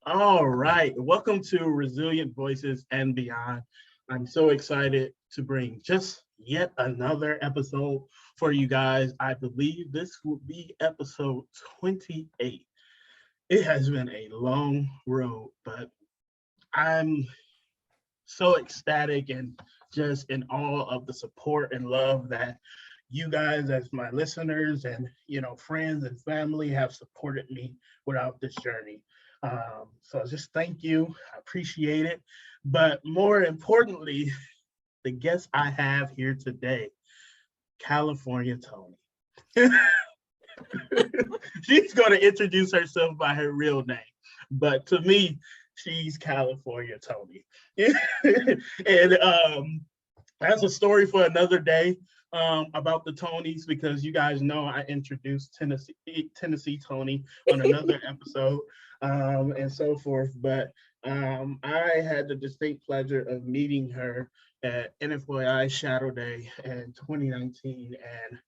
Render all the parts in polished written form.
All right. Welcome to Resilient Voices and Beyond. I'm so excited to bring just yet another episode for you guys. I believe this will be episode 28. It has been a long road, but I'm so ecstatic and just in awe of the support and love that you guys as my listeners and friends and family have supported me without this journey. So just thank you. I appreciate it. But more importantly, the guest I have here today, California Tony. She's going to introduce herself by her real name, but to me, she's California Tony. And that's a story for another day, about the Tonys, because you guys know I introduced Tennessee Tony on another episode, and so forth. But I had the distinct pleasure of meeting her at NFYI Shadow Day in 2019, and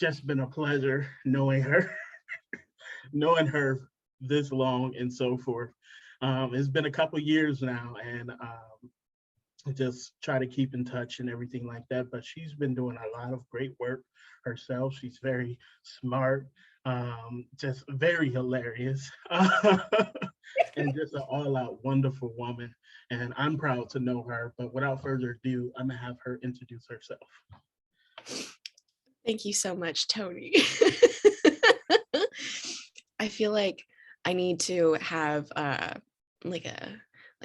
just been a pleasure knowing her, knowing her this long and so forth. It's been a couple years now, and just try to keep in touch and everything like that. But she's been doing a lot of great work herself. She's very smart, just very hilarious, and just an all-out wonderful woman. And I'm proud to know her. But without further ado, I'm gonna have her introduce herself. Thank you so much, Tony. I feel like I need to have like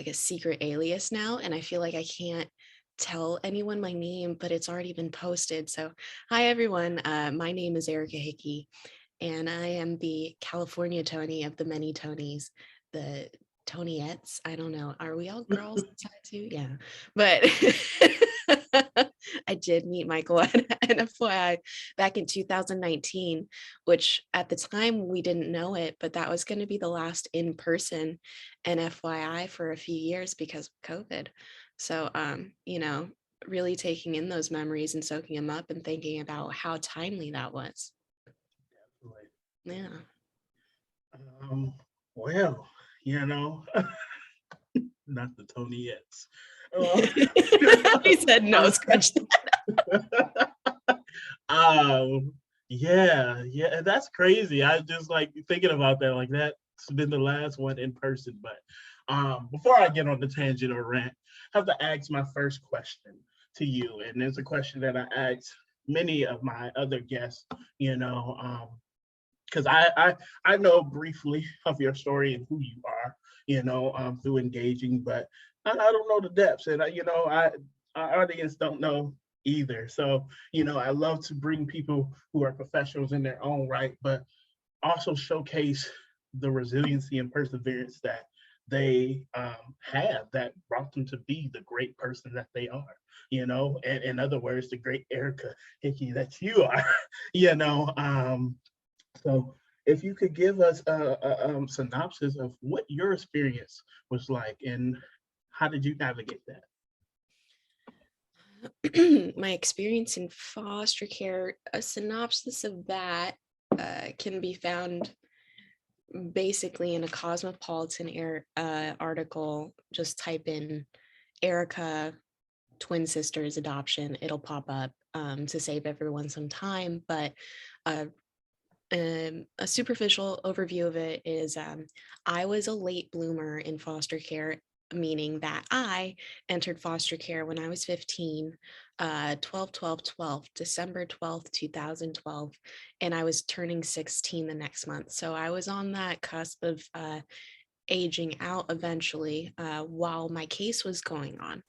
a secret alias now, and I feel like I can't tell anyone my name, but it's already been posted. So, hi everyone. My name is Erica Hickey, and I am the California Tony of the many Tonys, the Toniettes. I don't know. Are we all girls inside too? Yeah, but I did meet Michael at NFYI back in 2019, which at the time we didn't know it, but that was going to be the last in-person NFYI for a few years because of COVID. So, really taking in those memories and soaking them up and thinking about how timely that was. Yeah. Well, not the Toniettes. He said no, scratch that. Yeah, that's crazy. I just like thinking about that. Like that's been the last one in person. But before I get on the tangent or rant, I have to ask my first question to you, and it's a question that I asked many of my other guests. Because I know briefly of your story and who you are, through engaging, but I don't know the depths, and our audience don't know either. So, I love to bring people who are professionals in their own right, but also showcase the resiliency and perseverance that they have that brought them to be the great person that they are, and in other words, the great Erica Hickey that you are, you know. So if you could give us a synopsis of what your experience was like and how did you navigate that? My experience in foster care, a synopsis of that can be found basically in a Cosmopolitan article. Just type in Erica twin sisters adoption, it'll pop up to save everyone some time. But a superficial overview of it is I was a late bloomer in foster care, meaning that I entered foster care when I was 15, 12, December 12th, 2012, and I was turning 16 the next month. So I was on that cusp of aging out eventually while my case was going on.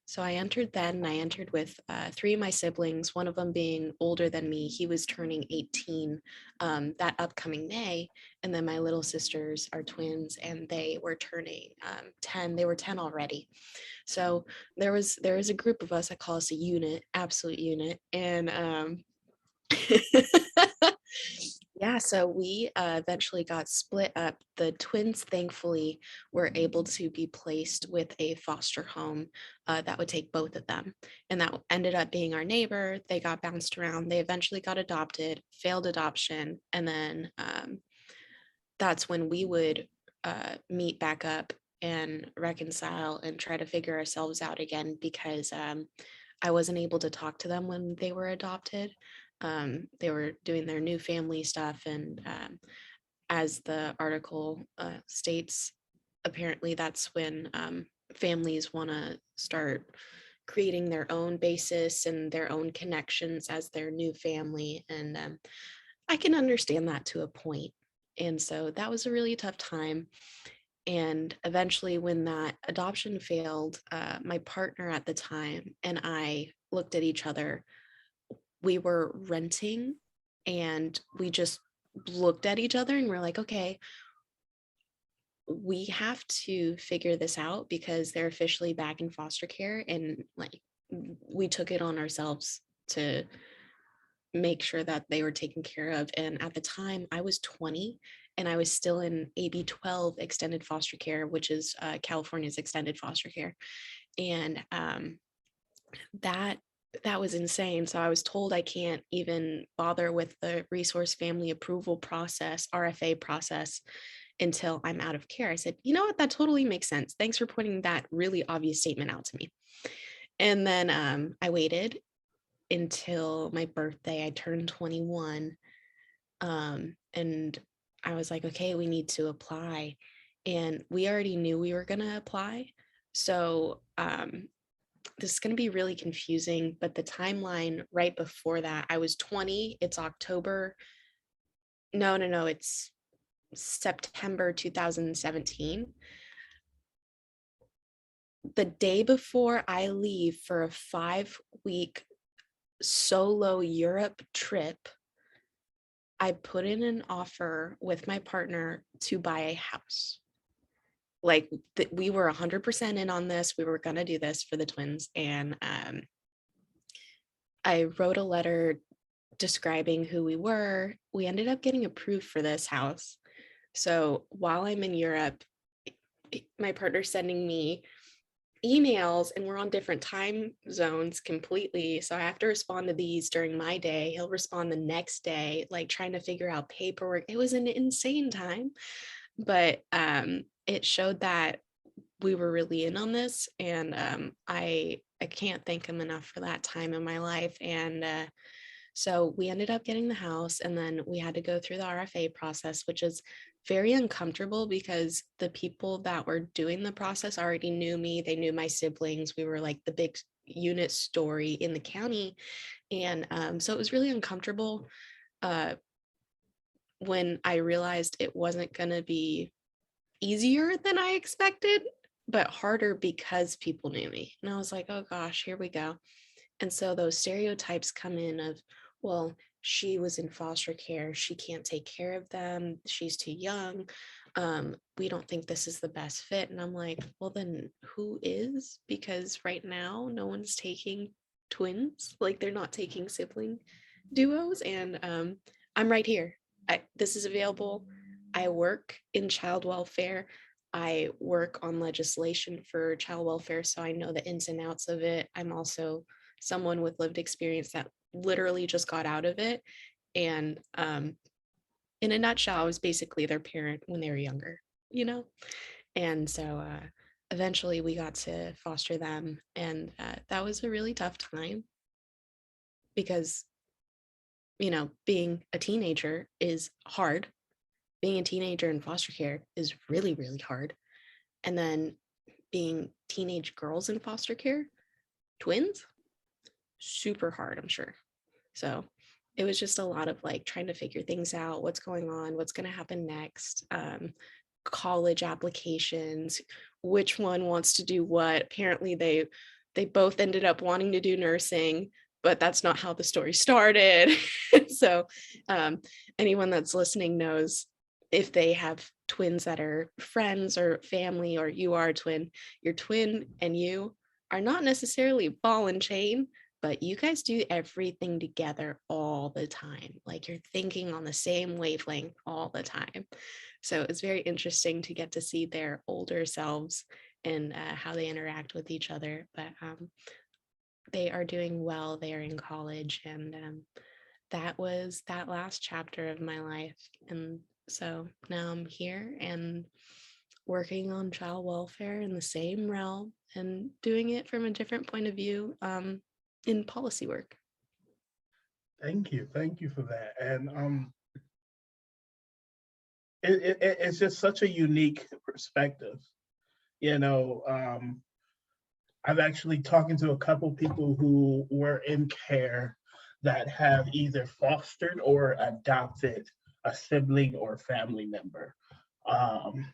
So I entered then, and I entered with three of my siblings, one of them being older than me. He was turning 18 that upcoming May. And then my little sisters are twins, and they were turning 10. They were 10 already. So there was a group of us. I call us a unit, absolute unit. And yeah, so we eventually got split up. The twins, thankfully, were able to be placed with a foster home that would take both of them. And that ended up being our neighbor. They got bounced around. They eventually got adopted, failed adoption. And then that's when we would meet back up and reconcile and try to figure ourselves out again, because I wasn't able to talk to them when they were adopted. They were doing their new family stuff, and as the article states, apparently that's when families want to start creating their own basis and their own connections as their new family. And I can understand that to a point. And so that was a really tough time. And eventually, when that adoption failed, my partner at the time and I looked at each other. We were renting, and we just looked at each other and we're like, okay, we have to figure this out because they're officially back in foster care. And like, we took it on ourselves to make sure that they were taken care of. And at the time, I was 20 and I was still in AB 12 extended foster care, which is California's extended foster care. And that that was insane. So I was told I can't even bother with the resource family approval process, RFA process, until I'm out of care. I said, you know what, that totally makes sense. Thanks for pointing that really obvious statement out to me. And then I waited until my birthday. I turned 21. And I was like, okay, we need to apply. And we already knew we were going to apply. So this is going to be really confusing, but the timeline right before that, I was 20. It's October. No, it's September 2017. The day before I leave for a 5-week solo Europe trip, I put in an offer with my partner to buy a house. Like we were 100% in on this. We were going to do this for the twins. And I wrote a letter describing who we were. We ended up getting approved for this house. So while I'm in Europe, my partner's sending me emails, and we're on different time zones completely. So I have to respond to these during my day. He'll respond the next day, like trying to figure out paperwork. It was an insane time, but it showed that we were really in on this. And I can't thank him enough for that time in my life. And so we ended up getting the house, and then we had to go through the RFA process, which is very uncomfortable because the people that were doing the process already knew me. They knew my siblings. We were like the big unit story in the county. And so it was really uncomfortable when I realized it wasn't going to be easier than I expected, but harder because people knew me. And I was like, oh gosh, here we go. And so those stereotypes come in of, well, she was in foster care. She can't take care of them. She's too young. We don't think this is the best fit. And I'm like, well, then who is? Because right now, no one's taking twins. Like they're not taking sibling duos. And I'm right here. This is available. I work in child welfare. I work on legislation for child welfare, so I know the ins and outs of it. I'm also someone with lived experience that literally just got out of it. And in a nutshell, I was basically their parent when they were younger, you know? And so eventually we got to foster them. And that was a really tough time because, you know, being a teenager is hard. Being a teenager in foster care is really, really hard. And then being teenage girls in foster care, twins, super hard, I'm sure. So it was just a lot of like trying to figure things out, what's going on, what's going to happen next, college applications, which one wants to do what. Apparently they both ended up wanting to do nursing, but that's not how the story started. So anyone that's listening knows, if they have twins that are friends or family, or you are a twin, your twin and you are not necessarily ball and chain, but you guys do everything together all the time. Like you're thinking on the same wavelength all the time. So it's very interesting to get to see their older selves and how they interact with each other. But they are doing well. They are in college. And that was that last chapter of my life. And so now I'm here, and working on child welfare in the same realm and doing it from a different point of view in policy work. Thank you for that. And it's just such a unique perspective. You know, I've actually talking to a couple people who were in care that have either fostered or adopted a sibling or family member. Um,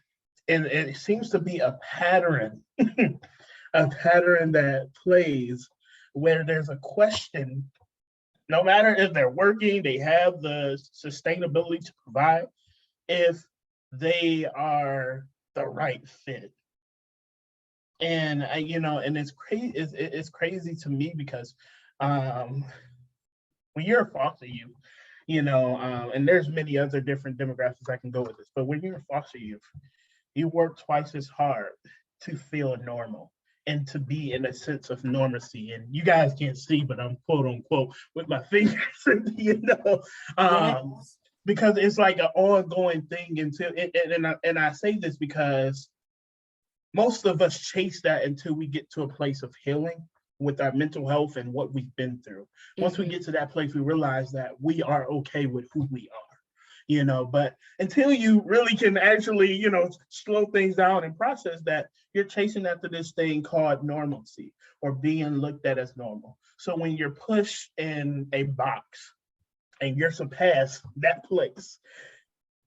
and it seems to be a pattern, a pattern that plays where there's a question, no matter if they're working, they have the sustainability to provide, if they are the right fit. And and it's crazy. It's crazy to me because um, when you're a foster youth, and there's many other different demographics I can go with this, but when you're a foster youth, you work twice as hard to feel normal and to be in a sense of normalcy. And you guys can't see, but I'm quote unquote with my fingers, um, Yes. because it's like an ongoing thing until. And I say this because most of us chase that until we get to a place of healing with our mental health and what we've been through. Once we get to that place, we realize that we are okay with who we are, but until you really can actually, slow things down and process that, you're chasing after this thing called normalcy or being looked at as normal. So when you're pushed in a box and you're surpassed that place,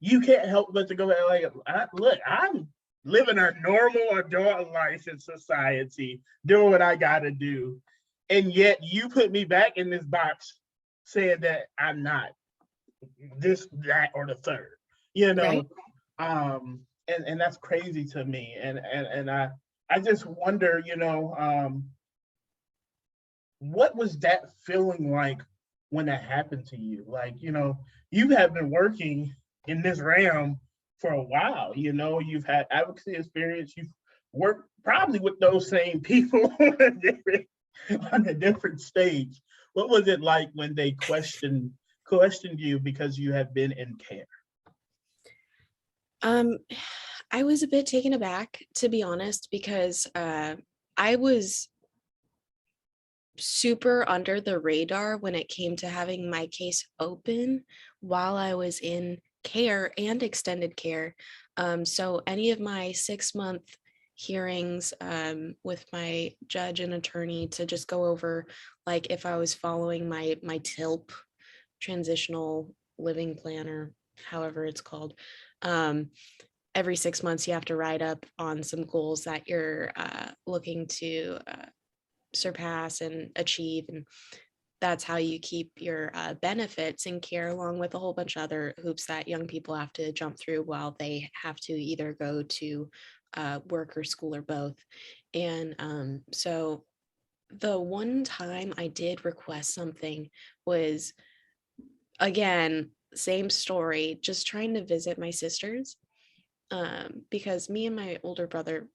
you can't help but to go like, look, I'm living a normal adult life in society, doing what I gotta do. And yet you put me back in this box saying that I'm not this, that, or the third, you Right. know. And that's crazy to me. And I just wonder, what was that feeling like when that happened to you? Like, you have been working in this realm for a while, you've had advocacy experience, you've worked probably with those same people on a different stage. What was it like when they questioned you because you have been in care? Um, I was a bit taken aback, to be honest, because I was super under the radar when it came to having my case open while I was in care and extended care. So any of my 6-month hearings with my judge and attorney to just go over like if I was following my TILP, transitional living plan, or however it's called. Every 6 months you have to write up on some goals that you're looking to surpass and achieve, and that's how you keep your benefits in care, along with a whole bunch of other hoops that young people have to jump through while they have to either go to work or school or both. And so the one time I did request something was, again, same story, just trying to visit my sisters, because me and my older brother,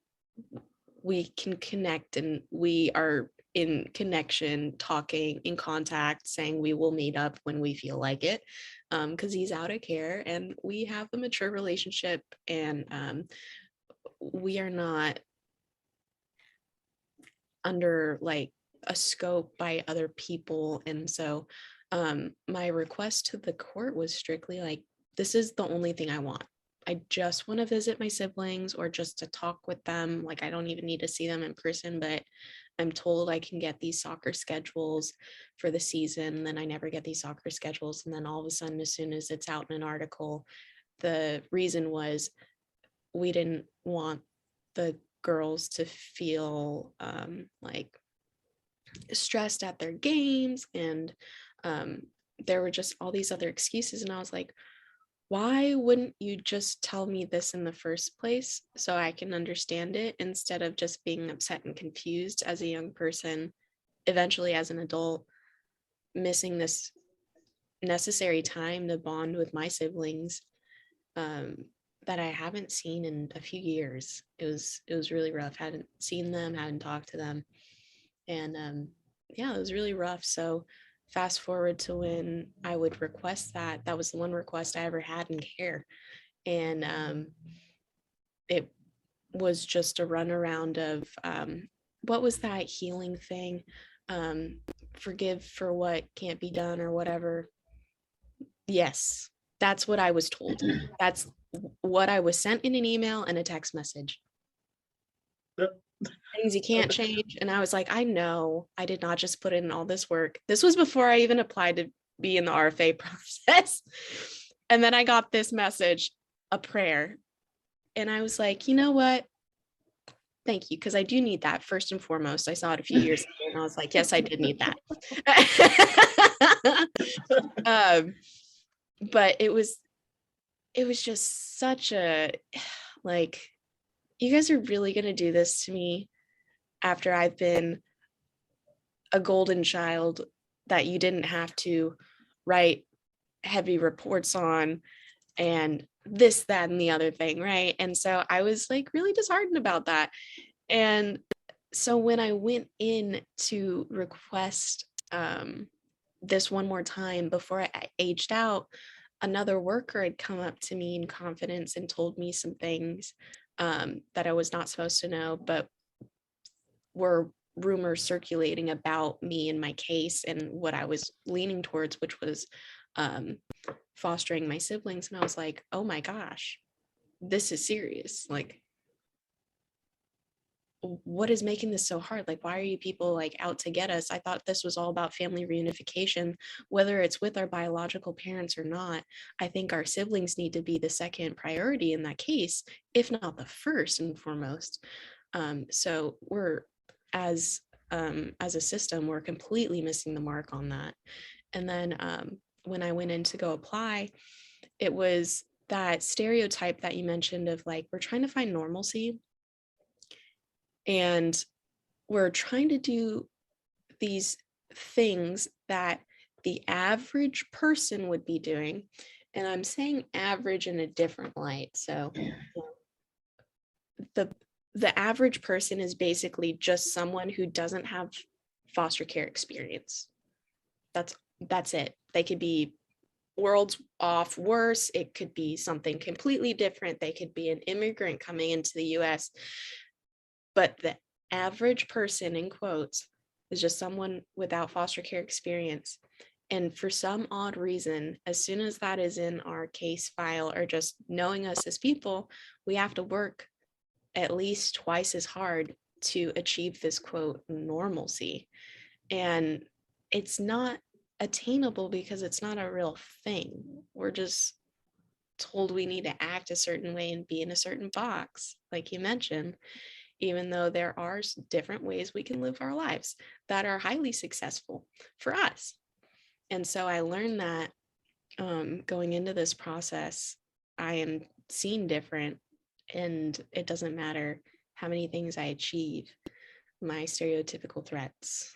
we can connect, and we are in connection, talking, in contact, saying we will meet up when we feel like it, because he's out of care and we have a mature relationship, and we are not under like a scope by other people. And so my request to the court was strictly like, this is the only thing I want. I just want to visit my siblings or just to talk with them. Like, I don't even need to see them in person, but I'm told I can get these soccer schedules for the season. And then I never get these soccer schedules. And then all of a sudden, as soon as it's out in an article, the reason was we didn't want the girls to feel like stressed at their games. And there were just all these other excuses. And I was like, why wouldn't you just tell me this in the first place so I can understand it, instead of just being upset and confused as a young person, eventually as an adult, missing this necessary time to bond with my siblings that I haven't seen in a few years. It was really rough. Hadn't seen them, hadn't talked to them. And yeah, it was really rough. So fast forward to when I would request that, that was the one request I ever had in care. And it was just a runaround of what was that healing thing? Forgive for what can't be done or whatever. Yes, that's what I was told. That's what I was sent in an email and a text message. Things you can't change. And I was like, I know I did not just put in all this work. This was before I even applied to be in the RFA process. And then I got this message, a prayer. And I was like, you know what? Thank you, because I do need that first and foremost. I saw it a few years ago and I was like, yes, I did need that. But it was just such a, like, you guys are really going to do this to me after I've been a golden child that you didn't have to write heavy reports on and this, that, and the other thing, right? And so I was like really disheartened about that. And so when I went in to request this one more time before I aged out, another worker had come up to me in confidence and told me some things that I was not supposed to know, but were rumors circulating about me and my case and what I was leaning towards, which was fostering my siblings. And I was like, oh my gosh, this is serious. Like, what is making this so hard? Like, why are you people like out to get us? I thought this was all about family reunification, whether it's with our biological parents or not. I think our siblings need to be the second priority in that case, if not the first and foremost. So we're as a system, we're completely missing the mark on that. And then when I went in to go apply, it was that stereotype that you mentioned of like, we're trying to find normalcy. And we're trying to do these things that the average person would be doing. And I'm saying average in a different light. So the average person is basically just someone who doesn't have foster care experience. That's it. They could be worlds off worse. It could be something completely different. They could be an immigrant coming into the US. But the average person, in quotes, is just someone without foster care experience. And for some odd reason, as soon as that is in our case file or just knowing us as people, we have to work at least twice as hard to achieve this quote normalcy. And it's not attainable because it's not a real thing. We're just told we need to act a certain way and be in a certain box, like you mentioned, even though there are different ways we can live our lives that are highly successful for us. And so I learned that going into this process, I am seen different, and it doesn't matter how many things I achieve, my stereotypical threats,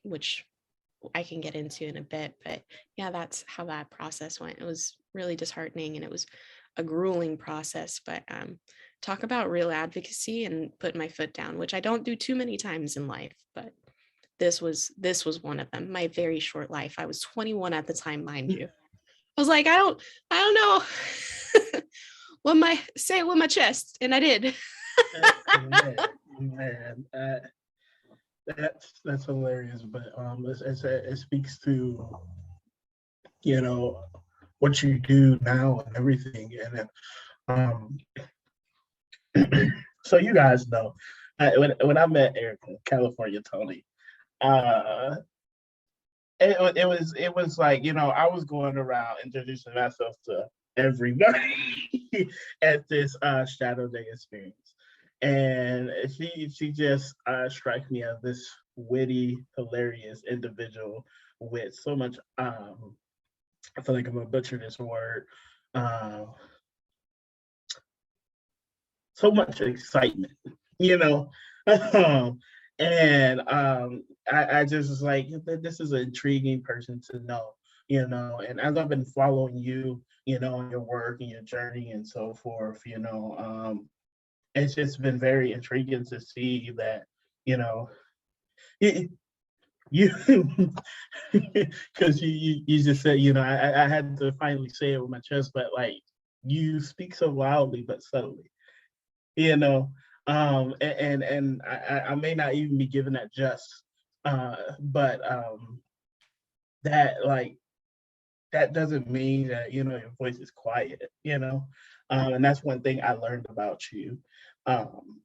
which I can get into in a bit, but yeah, that's how that process went. It was really disheartening and it was a grueling process, but talk about real advocacy and put my foot down, which I don't do too many times in life, but this was one of them. My very short life. I was 21 at the time, mind you. I was like, I don't know what say it with my chest, and I did. man, that's hilarious. But it speaks to, you know, what you do now and everything. And then so you guys know, when I met Erica, California Tony, it was like, you know, I was going around introducing myself to everybody at this Shadow Day experience, and she just struck me as this witty, hilarious individual with so much I feel like I'm gonna butcher this word, so much excitement, you know. And I just was like, this is an intriguing person to know, you know. And as I've been following you, you know, in your work and your journey and so forth, you know, it's just been very intriguing to see that, you know, you because you just said, you know, I had to finally say it with my chest, but like you speak so loudly but subtly, you know. And I may not even be giving that just, but that like that doesn't mean that your voice is quiet, and that's one thing I learned about you. Um,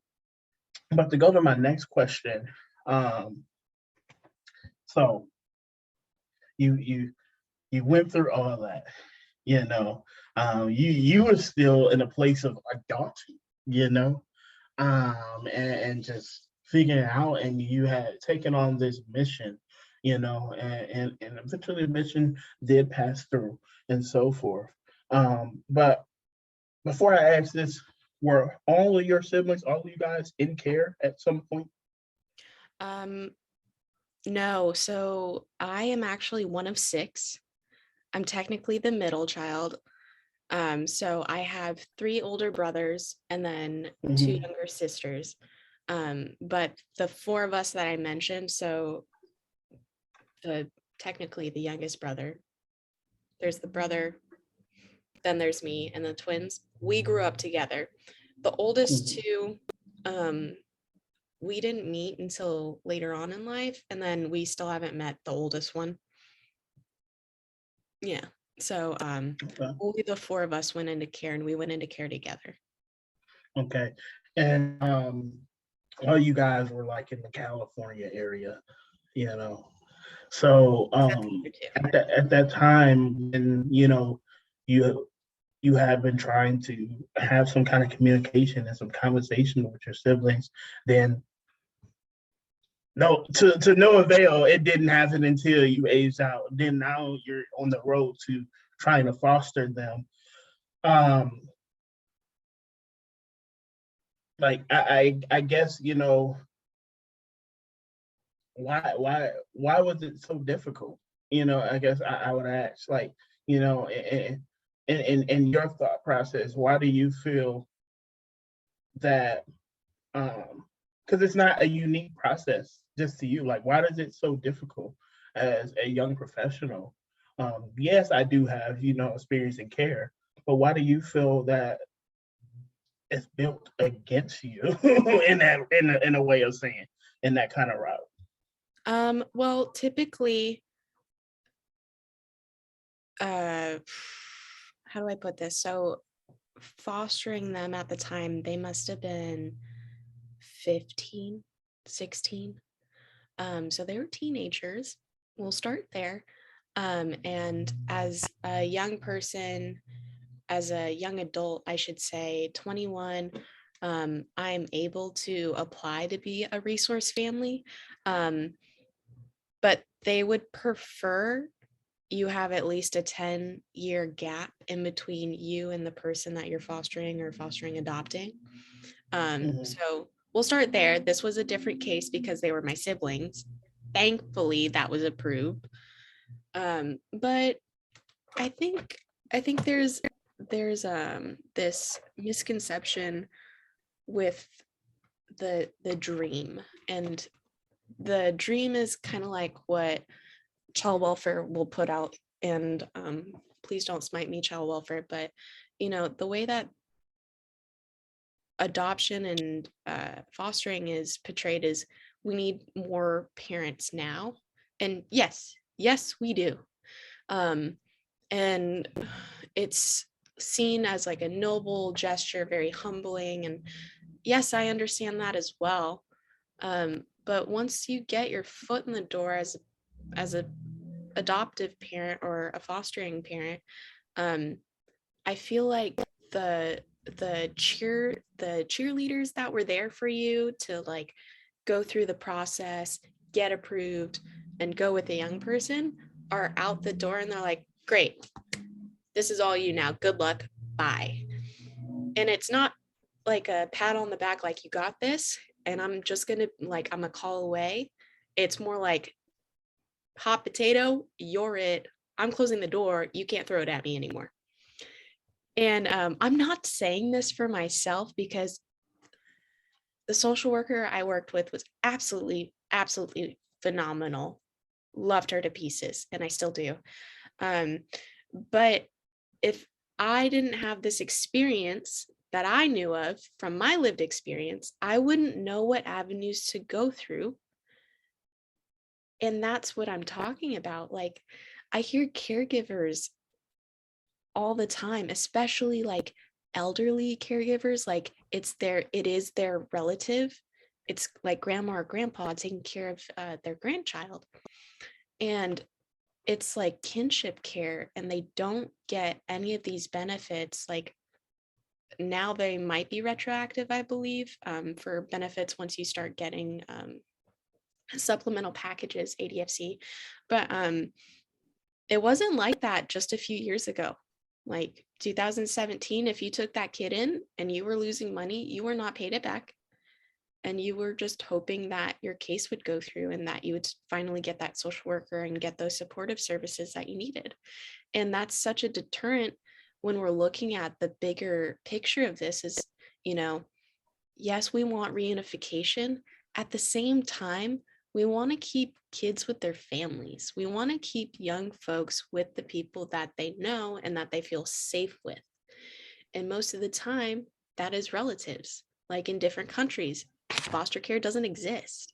but to go to my next question, um, so you went through all that, you know, you were still in a place of adulting, you know, and just figuring out, and you had taken on this mission, and eventually the mission did pass through and so forth. But before I ask this, were all of your siblings, all of you guys in care at some point? Um, no, so I am actually one of six. I'm technically the middle child. So I have three older brothers and then two Mhm. younger sisters. But the four of us that I mentioned, so the technically the youngest brother, there's the brother, then there's me, and the twins. We grew up together. The oldest Mhm. two, um, we didn't meet until later on in life, and then we still haven't met the oldest one. Yeah. So Okay. only the four of us went into care, and we went into care together. Okay. And all you guys were like in the California area, you know. So Except the other two. at that time when you you had been trying to have some kind of communication and some conversation with your siblings, then no, to no avail. It didn't happen until you aged out. Then now you're on the road to trying to foster them. Um, like I guess why was it so difficult? I guess I would ask, like, in your thought process, why do you feel that because it's not a unique process just to you, like, why is it so difficult as a young professional? Yes, I do have experience in care, but why do you feel that it's built against you in a way of saying, in that kind of route? Well, typically, uh, how do I put this? So fostering them at the time, they must have been 15, 16. So they were teenagers. We'll start there. And as a young person, as a young adult, I should say 21, I'm able to apply to be a resource family. Um, but they would prefer you have at least a 10-year gap in between you and the person that you're fostering or fostering adopting. Mhm. So we'll start there. This was a different case because they were my siblings. Thankfully, that was approved. But I think there's this misconception with the dream, and the dream is kind of like what child welfare will put out, and please don't smite me, child welfare, but the way that adoption and fostering is portrayed is we need more parents now, and yes we do, um, and it's seen as like a noble gesture, very humbling, and yes, I understand that as well. But once you get your foot in the door as a adoptive parent or a fostering parent, um, I feel like the cheerleaders that were there for you to like go through the process, get approved, and go with a young person are out the door, and they're like, great, this is all you now. Good luck. Bye. And it's not like a pat on the back, like you got this, and I'm just gonna like I'm a call away. It's more like hot potato, you're it. I'm closing the door. You can't throw it at me anymore. And I'm not saying this for myself because the social worker I worked with was absolutely, absolutely phenomenal. Loved her to pieces, and I still do. Um, but if I didn't have this experience, that I knew of from my lived experience, I wouldn't know what avenues to go through. And that's what I'm talking about. Like, I hear caregivers all the time, especially like elderly caregivers, like it is their relative. It's like grandma or grandpa taking care of their grandchild. And it's like kinship care, and they don't get any of these benefits. Like, now they might be retroactive, I believe, for benefits once you start getting supplemental packages, ADFC. But it wasn't like that just a few years ago. Like 2017, if you took that kid in and you were losing money, you were not paid it back. And you were just hoping that your case would go through and that you would finally get that social worker and get those supportive services that you needed. And that's such a deterrent when we're looking at the bigger picture of this is, you know, yes, we want reunification. At the same time, we want to keep kids with their families. We want to keep young folks with the people that they know and that they feel safe with. And most of the time, that is relatives. Like in different countries, foster care doesn't exist.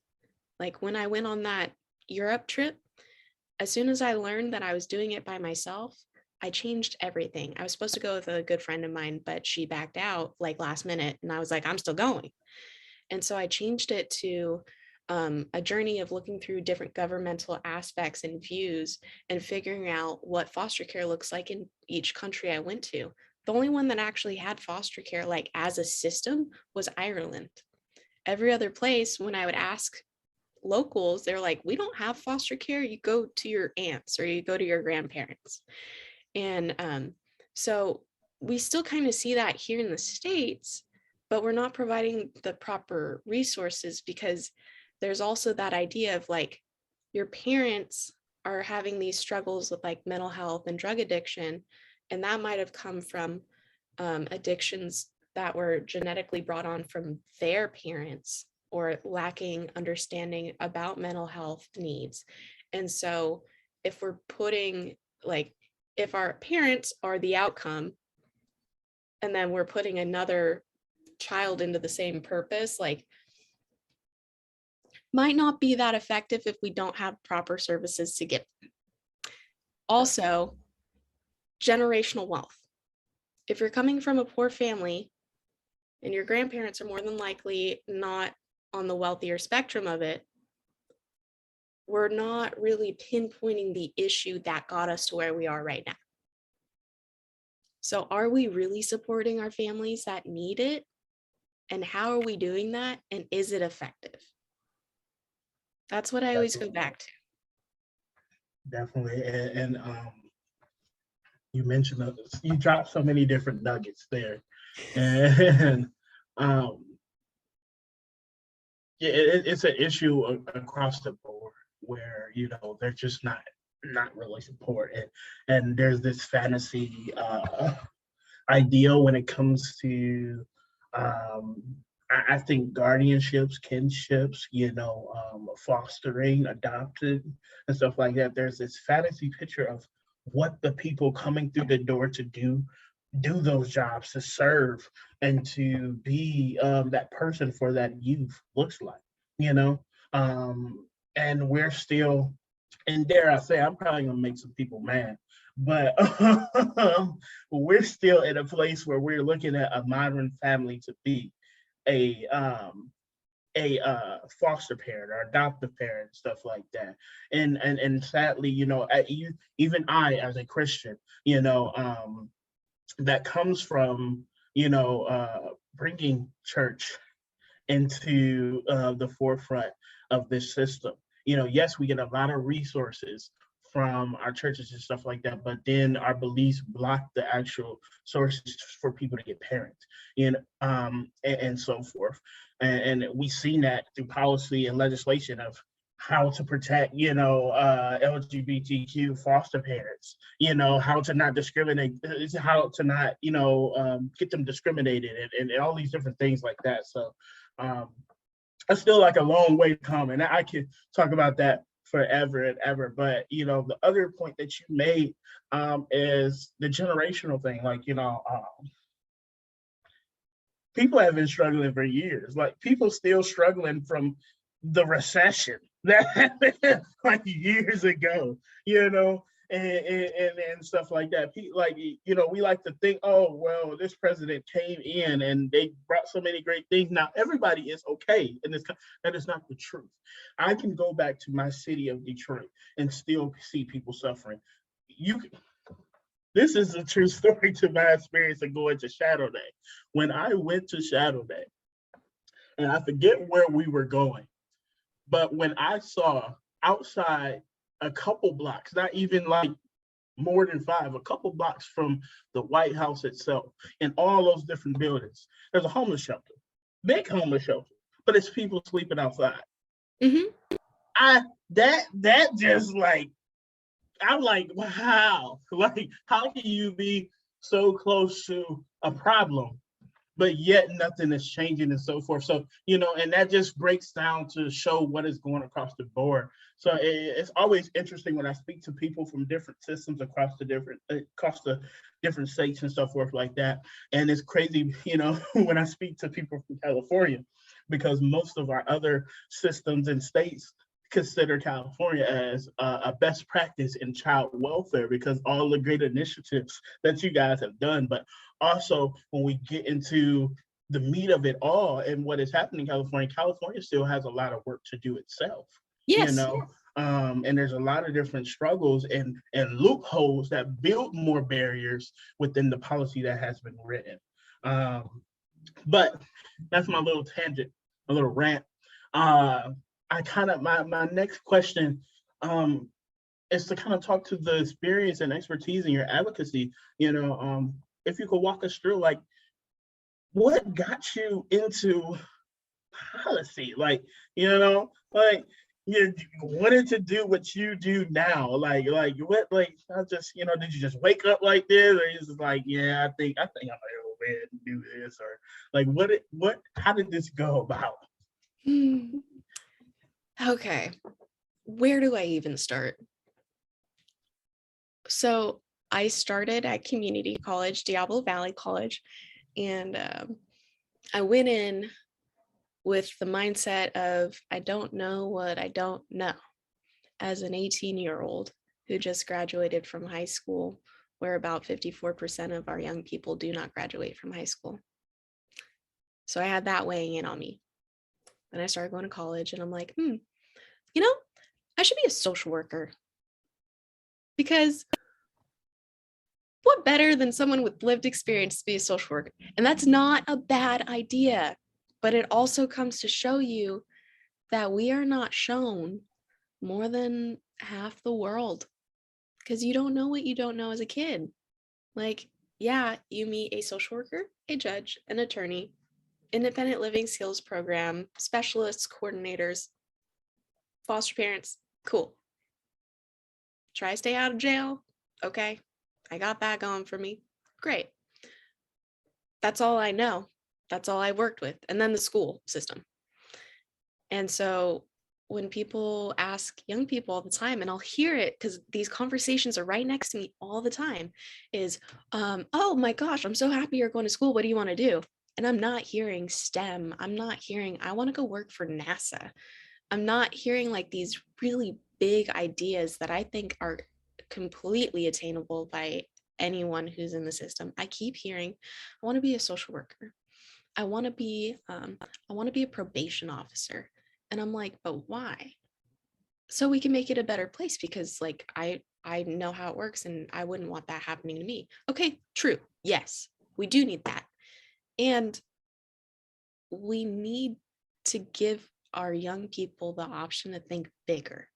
Like when I went on that Europe trip, as soon as I learned that I was doing it by myself, I changed everything. I was supposed to go with a good friend of mine, but she backed out like last minute. And I was like, I'm still going. And so I changed it to a journey of looking through different governmental aspects and views and figuring out what foster care looks like in each country I went to. The only one that actually had foster care like as a system was Ireland. Every other place, when I would ask locals, they're like, we don't have foster care. You go to your aunts or you go to your grandparents. And so we still kind of see that here in the States, but we're not providing the proper resources because there's also that idea of like your parents are having these struggles with like mental health and drug addiction. And that might have come from addictions that were genetically brought on from their parents or lacking understanding about mental health needs. And so if we're putting like, if our parents are the outcome and then we're putting another child into the same purpose, like might not be that effective if we don't have proper services to give. Also, generational wealth. If you're coming from a poor family and your grandparents are more than likely not on the wealthier spectrum of it, we're not really pinpointing the issue that got us to where we are right now. So are we really supporting our families that need it? And how are we doing that? And is it effective? That's what I always go back to. Definitely. And you mentioned you dropped so many different nuggets there. And yeah, it's an issue across the board where, you know, they're just not really support. And there's this fantasy ideal when it comes to I think guardianships, kinships, you know, fostering, adopted, and stuff like that. There's this fantasy picture of what the people coming through the door to do those jobs, to serve, and to be that person for that youth looks like, you know. And we're still, and dare I say, I'm probably gonna make some people mad, but we're still in a place where we're looking at a modern family to be a foster parent or adoptive parent, stuff like that. And sadly, you know, even I as a Christian, you know, that comes from, you know, bringing church into the forefront of this system. You know, yes, we get a lot of resources from our churches and stuff like that, but then our beliefs block the actual sources for people to get parents, you know, and so forth. And we've seen that through policy and legislation of how to protect, you know, LGBTQ foster parents, you know, how to not discriminate, how to not, you know, get them discriminated and all these different things like that. So it's still like a long way to come. And I could talk about that forever and ever. But, you know, the other point that you made is the generational thing. Like, you know, people have been struggling for years. Like people still struggling from the recession that happened like years ago, you know, and stuff like that. Like, you know, we like to think, oh, well, this president came in and they brought so many great things. Now everybody is okay, and that is not the truth. I can go back to my city of Detroit and still see people suffering. You This is a true story to my experience of going to Shadow Day. When I went to Shadow Day, and I forget where we were going, but when I saw outside a couple blocks, not even like more than five, a couple blocks from the White House itself, and all those different buildings, there's a homeless shelter, big homeless shelter, but it's people sleeping outside. Mm-hmm. That just like, I'm like, wow, like how can you be so close to a problem, but yet nothing is changing and so forth. So, you know, and that just breaks down to show what is going across the board. So it's always interesting when I speak to people from different systems across the different states and so forth like that. And it's crazy, you know, when I speak to people from California, because most of our other systems and states consider California as a best practice in child welfare because all the great initiatives that you guys have done. But also when we get into the meat of it all and what is happening in California still has a lot of work to do itself. You Yes. know, and there's a lot of different struggles and loopholes that build more barriers within the policy that has been written. But that's my little tangent, a little rant. I kind of my next question is to kind of talk to the experience and expertise in your advocacy. You know, if you could walk us through, like, what got you into policy? Like, you know, like you wanted to do what you do now. Like what? Like, I just, you know, did you just wake up like this, or you just like, yeah, I think I'm gonna go ahead and do this, or like, what? How did this go about? Okay, where do I even start? So I started at community college, Diablo Valley College, and I went in with the mindset of I don't know what I don't know as an 18-year-old who just graduated from high school, where about 54% of our young people do not graduate from high school. So I had that weighing in on me. Then I started going to college and I'm like, you know, I should be a social worker, because what better than someone with lived experience to be a social worker? And that's not a bad idea, but it also comes to show you that we are not shown more than half the world, because you don't know what you don't know as a kid. Like, yeah, you meet a social worker, a judge, an attorney, independent living skills program, specialists, coordinators, foster parents. Cool. Try to stay out of jail. Okay. I got that going for me. Great. That's all I know. That's all I worked with. And then the school system. And so when people ask young people all the time, and I'll hear it because these conversations are right next to me all the time, is, oh my gosh, I'm so happy you're going to school. What do you want to do? And I'm not hearing STEM. I'm not hearing, I want to go work for NASA. I'm not hearing like these really big ideas that I think are completely attainable by anyone who's in the system. I keep hearing, I want to be a social worker. I want to be a probation officer. And I'm like, but why? So we can make it a better place, because like I know how it works and I wouldn't want that happening to me. Okay, true. Yes, we do need that. And we need to give our young people the option to think bigger.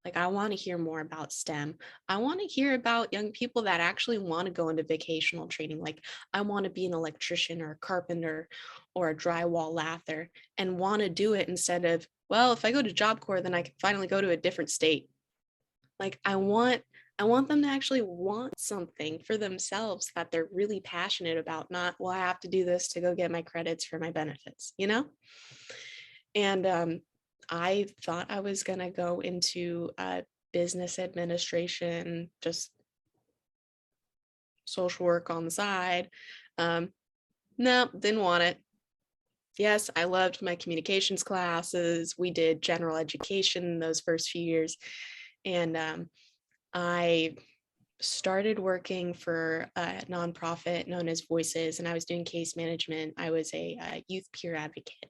Like, I want to hear more about STEM. I want to hear about young people that actually want to go into vocational training. Like, I want to be an electrician or a carpenter or a drywall lather, and want to do it instead of, well, if I go to Job Corps, then I can finally go to a different state. Like, I want them to actually want something for themselves that they're really passionate about, not, well, I have to do this to go get my credits for my benefits, you know? And I thought I was going to go into business administration, just social work on the side. No, didn't want it. Yes, I loved my communications classes. We did general education those first few years. And I started working for a nonprofit known as Voices, and I was doing case management. I was a youth peer advocate.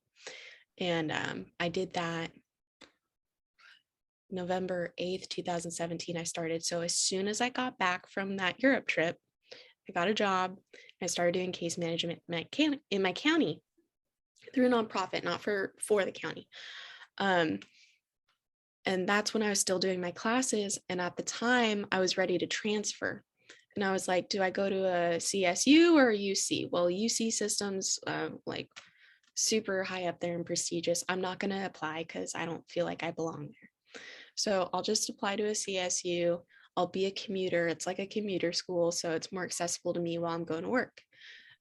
And I did that November 8th, 2017. I started. So as soon as I got back from that Europe trip, I got a job. I started doing case management in my county through a nonprofit, not for the county. And that's when I was still doing my classes. And at the time, I was ready to transfer. And I was like, do I go to a CSU or a UC? Well, UC systems, like super high up there and prestigious. I'm not going to apply because I don't feel like I belong there. So I'll just apply to a CSU. I'll be a commuter. It's like a commuter school, so it's more accessible to me while I'm going to work.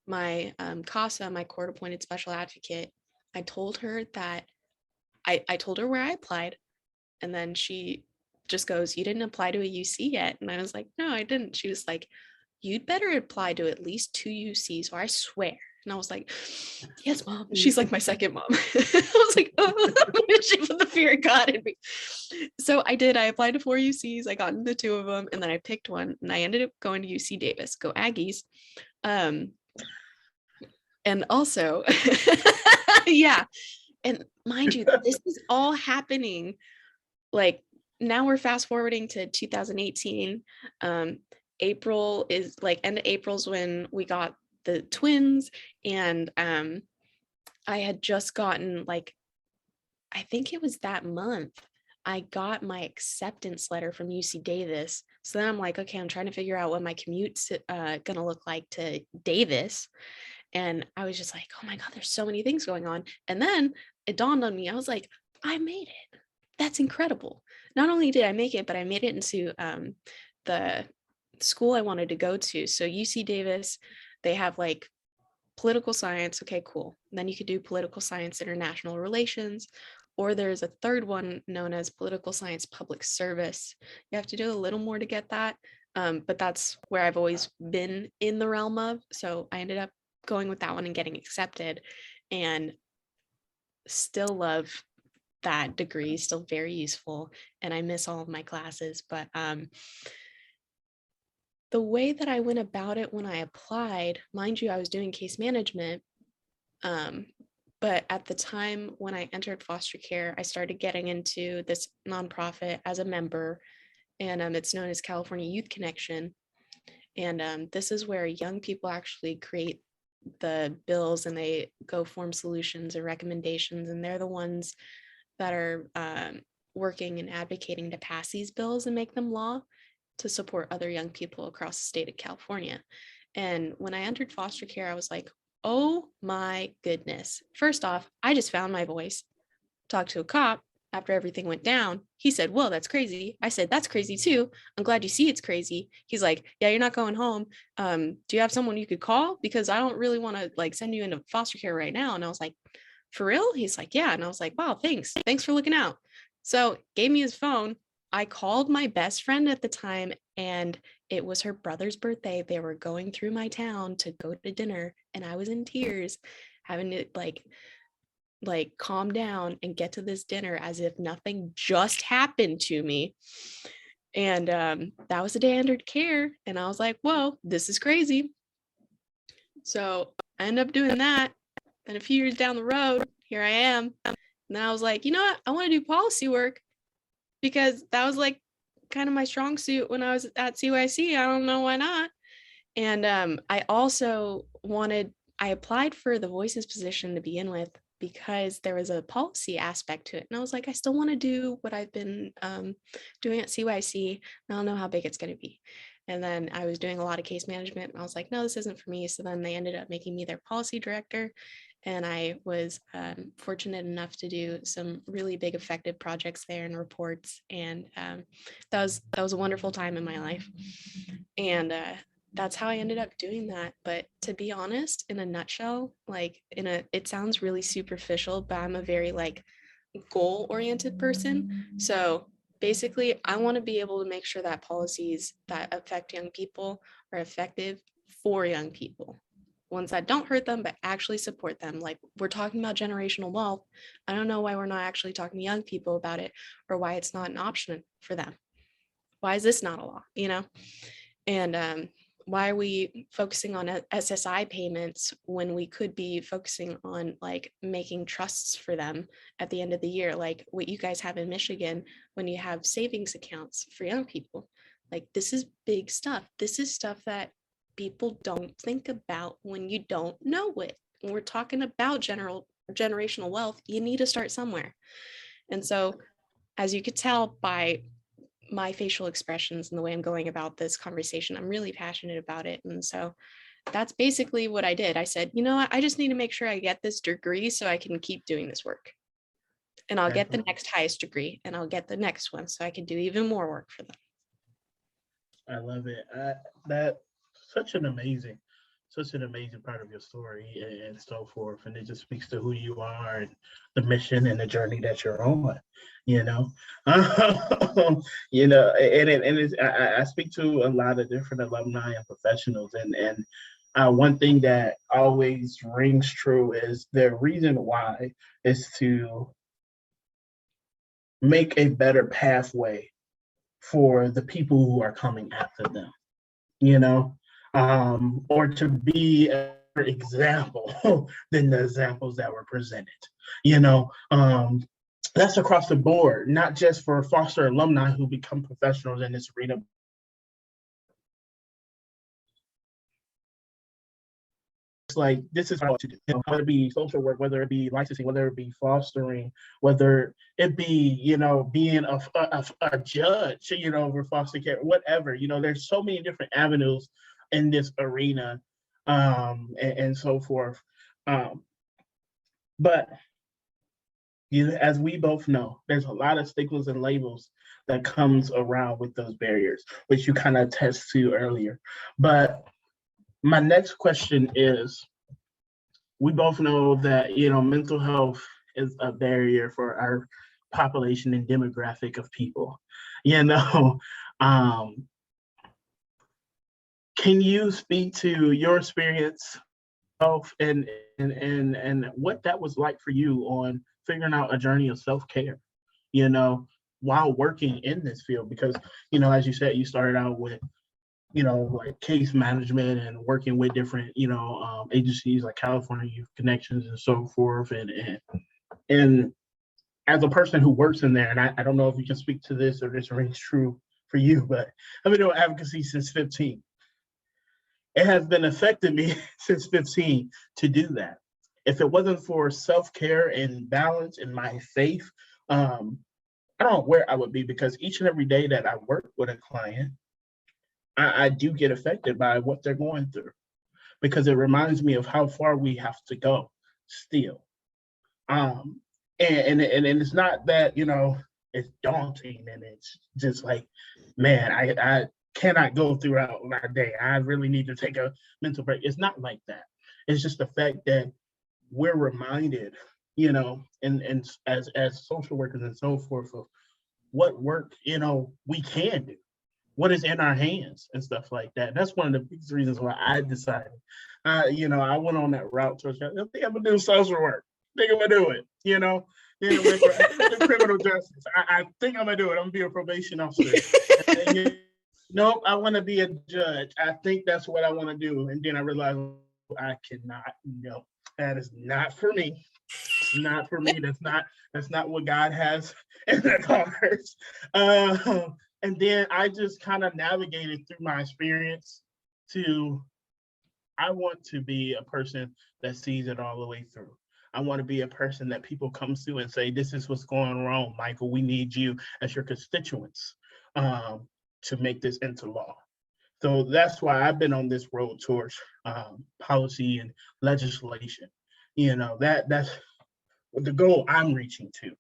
My CASA, my court appointed special advocate, I told her that I told her where I applied, and then she just goes, "You didn't apply to a UC yet." And I was like, "No, I didn't." She was like, "You'd better apply to at least 2 UCs, or I swear." And I was like, "Yes, mom." She's like my second mom. I was like, "Oh," she put the fear of God in me. So I did. I applied to 4 UCs. I got into 2 of them, and then I picked one, and I ended up going to UC Davis. Go Aggies. And also, yeah. And mind you, this is all happening. Like, now we're fast forwarding to 2018. April is like end of April's when we got the twins, and I had just gotten, like, I think it was that month, I got my acceptance letter from UC Davis. So then I'm like, okay, I'm trying to figure out what my commute's gonna look like to Davis. And I was just like, oh my God, there's so many things going on. And then it dawned on me, I was like, I made it. That's incredible. Not only did I make it, but I made it into the school I wanted to go to. So UC Davis, they have like political science. Okay, cool. And then you could do political science, international relations, or there's a third one known as political science public service. You have to do a little more to get that. But that's where I've always been in the realm of. So I ended up going with that one and getting accepted, and still love that degree, still very useful. And I miss all of my classes. But the way that I went about it when I applied, mind you, I was doing case management. But at the time when I entered foster care, I started getting into this nonprofit as a member, and it's known as California Youth Connection. And this is where young people actually create the bills, and they go form solutions and recommendations, and they're the ones that are working and advocating to pass these bills and make them law to support other young people across the state of California. And when I entered foster care, I was like, oh my goodness. First off, I just found my voice, talked to a cop after everything went down. He said, "Whoa, that's crazy." I said, "That's crazy too. I'm glad you see it's crazy." He's like, "Yeah, you're not going home. Do you have someone you could call? Because I don't really want to like send you into foster care right now." And I was like, "For real?" He's like, "Yeah." And I was like, "Wow, thanks. Thanks for looking out." So gave me his phone. I called my best friend at the time, and it was her brother's birthday. They were going through my town to go to dinner, and I was in tears, having to like calm down and get to this dinner as if nothing just happened to me. And that was the day I entered care, and I was like, whoa, this is crazy. So I ended up doing that. And a few years down the road, here I am. And then I was like, you know what? I want to do policy work, because that was like kind of my strong suit when I was at CYC. I don't know why not. And I also I applied for the Voices position to begin with because there was a policy aspect to it. And I was like, I still want to do what I've been doing at CYC. I don't know how big it's going to be. And then I was doing a lot of case management, and I was like, no, this isn't for me. So then they ended up making me their policy director. And I was fortunate enough to do some really big effective projects there and reports. And that was a wonderful time in my life. And that's how I ended up doing that. But to be honest, in a nutshell, like it sounds really superficial, but I'm a very like goal-oriented person. So basically, I want to be able to make sure that policies that affect young people are effective for young people, ones that don't hurt them, but actually support them. Like we're talking about generational wealth. I don't know why we're not actually talking to young people about it, or why it's not an option for them. Why is this not a law, And why are we focusing on SSI payments when we could be focusing on like making trusts for them at the end of the year, like what you guys have in Michigan when you have savings accounts for young people? Like this is big stuff. This is stuff that people don't think about when you don't know it. When we're talking about generational wealth, you need to start somewhere. And so, as you could tell by my facial expressions and the way I'm going about this conversation, I'm really passionate about it. And so that's basically what I did. I said, you know what, I just need to make sure I get this degree so I can keep doing this work. And I'll get the next highest degree, and I'll get the next one so I can do even more work for them. I love it. That's such an amazing part of your story and so forth. And it just speaks to who you are and the mission and the journey that you're on, I speak to a lot of different alumni and professionals, and one thing that always rings true is the reason why is to make a better pathway for the people who are coming after them, or to be an example than the examples that were presented. That's across the board, not just for Foster alumni who become professionals in this arena. It's like, this is what to do, whether it be social work, whether it be licensing, whether it be fostering, whether it be, being a judge, over foster care, whatever, there's so many different avenues in this arena, and so forth. But as we both know, there's a lot of stigmas and labels that comes around with those barriers, which you kind of attest to earlier. But my next question is, we both know that, mental health is a barrier for our population and demographic of people, can you speak to your experience and what that was like for you on figuring out a journey of self-care, while working in this field? Because, as you said, you started out with, like case management and working with different, agencies like California Youth Connections and so forth. And as a person who works in there, and I don't know if you can speak to this or this rings true for you, but I've been doing advocacy since 15. It has been affecting me since 15 to do that. If it wasn't for self-care and balance and my faith, I don't know where I would be, because each and every day that I work with a client, I do get affected by what they're going through, because it reminds me of how far we have to go still. And it's not that, it's daunting and it's just like, man, I cannot go throughout my day. I really need to take a mental break. It's not like that. It's just the fact that we're reminded, and as social workers and so forth, of what work, we can do, what is in our hands and stuff like that. And that's one of the biggest reasons why I decided, I went on that route towards, I think I'm gonna do social work. I think I'm gonna do it, criminal justice. I think I'm gonna do it. I'm gonna be a probation officer. Nope, I want to be a judge. I think that's what I want to do. And then I realized I cannot. No, that is not for me. It's not for me. That's not what God has in the cards. And then I just kind of navigated through my experience to, I want to be a person that sees it all the way through. I want to be a person that people come to and say, this is what's going wrong, Michael. We need you as your constituents to make this into law. So that's why I've been on this road towards policy and legislation. That's the goal I'm reaching to.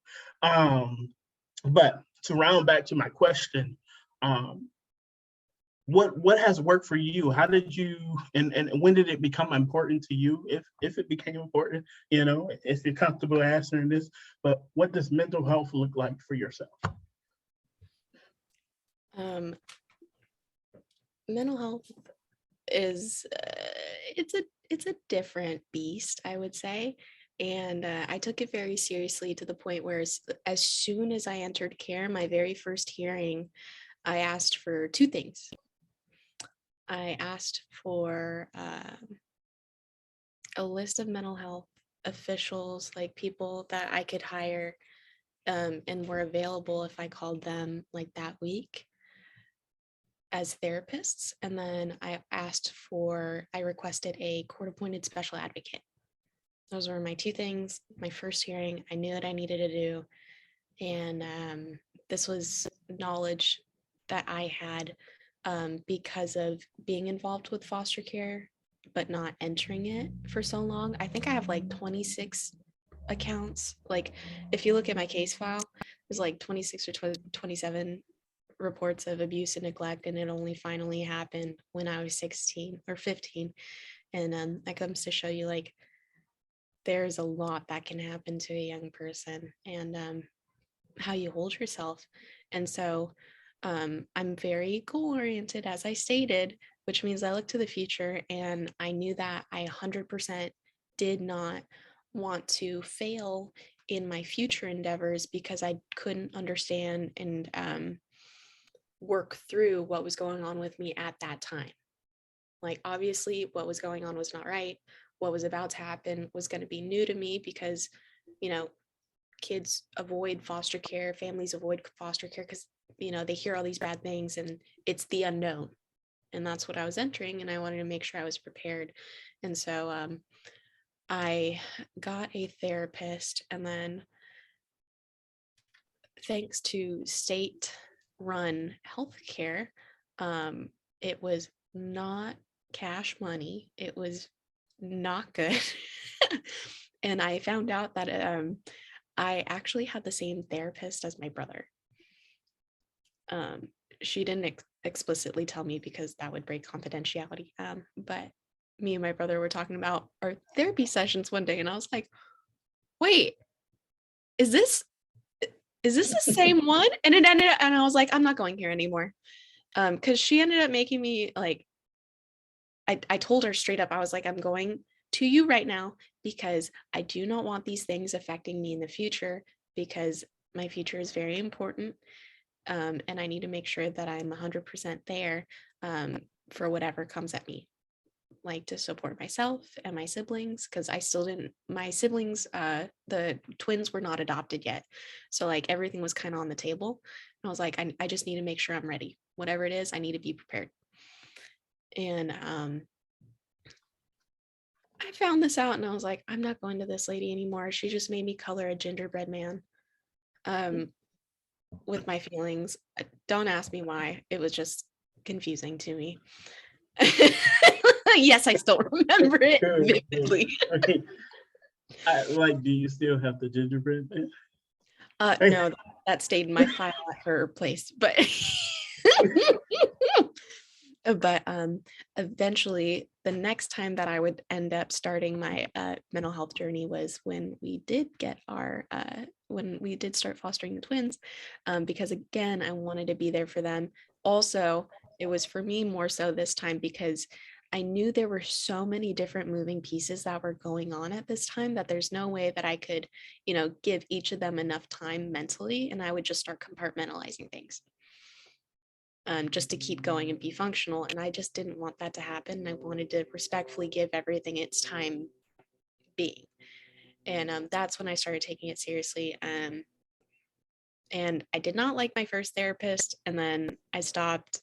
But to round back to my question, what has worked for you? How did you, and when did it become important to you, if it became important, if you're comfortable answering this, but what does mental health look like for yourself? Mental health is, it's a it's a different beast, I would say. And I took it very seriously to the point where as soon as I entered care, my very first hearing, I asked for two things. I asked for a list of mental health officials, like people that I could hire and were available if I called them like that week as therapists. And then I requested a court-appointed special advocate. Those were my two things. My first hearing, I knew what I needed to do. And this was knowledge that I had because of being involved with foster care, but not entering it for so long. I think I have like 26 accounts. Like, if you look at my case file, there's like 26 or 27 reports of abuse and neglect, and it only finally happened when I was 16 or 15. And that comes to show you, like, there's a lot that can happen to a young person, and how you hold yourself. And so I'm very goal oriented, as I stated, which means I look to the future, and I knew that I 100% did not want to fail in my future endeavors because I couldn't understand and work through what was going on with me at that time. Like, obviously, what was going on was not right. What was about to happen was going to be new to me because, you know, kids avoid foster care, families avoid foster care because, they hear all these bad things and it's the unknown. And that's what I was entering, and I wanted to make sure I was prepared. And so I got a therapist, and then thanks to state-run healthcare, it was not cash money. It was not good. And I found out that I actually had the same therapist as my brother. She didn't explicitly tell me because that would break confidentiality. But me and my brother were talking about our therapy sessions one day, and I was like, wait, is this the same one? And it ended up, and I was like, I'm not going here anymore. Because she ended up making me, like, I told her straight up, I was like, I'm going to you right now because I do not want these things affecting me in the future, because my future is very important. And I need to make sure that I'm 100% there for whatever comes at me, like to support myself and my siblings, because my siblings, the twins were not adopted yet. So like everything was kind of on the table. And I was like, I just need to make sure I'm ready. Whatever it is, I need to be prepared. And I found this out, and I was like, I'm not going to this lady anymore. She just made me color a gingerbread man with my feelings. Don't ask me why. It was just confusing to me. Yes, I still remember it vividly. Like, do you still have the gingerbread man? No, that stayed in my file at her place, but but eventually the next time that I would end up starting my mental health journey was when we did start fostering the twins, because again, I wanted to be there for them. Also, it was for me more so this time because I knew there were so many different moving pieces that were going on at this time that there's no way that I could, give each of them enough time mentally, and I would just start compartmentalizing things. Just to keep going and be functional. And I just didn't want that to happen. And I wanted to respectfully give everything its time being. And that's when I started taking it seriously. And I did not like my first therapist. And then I stopped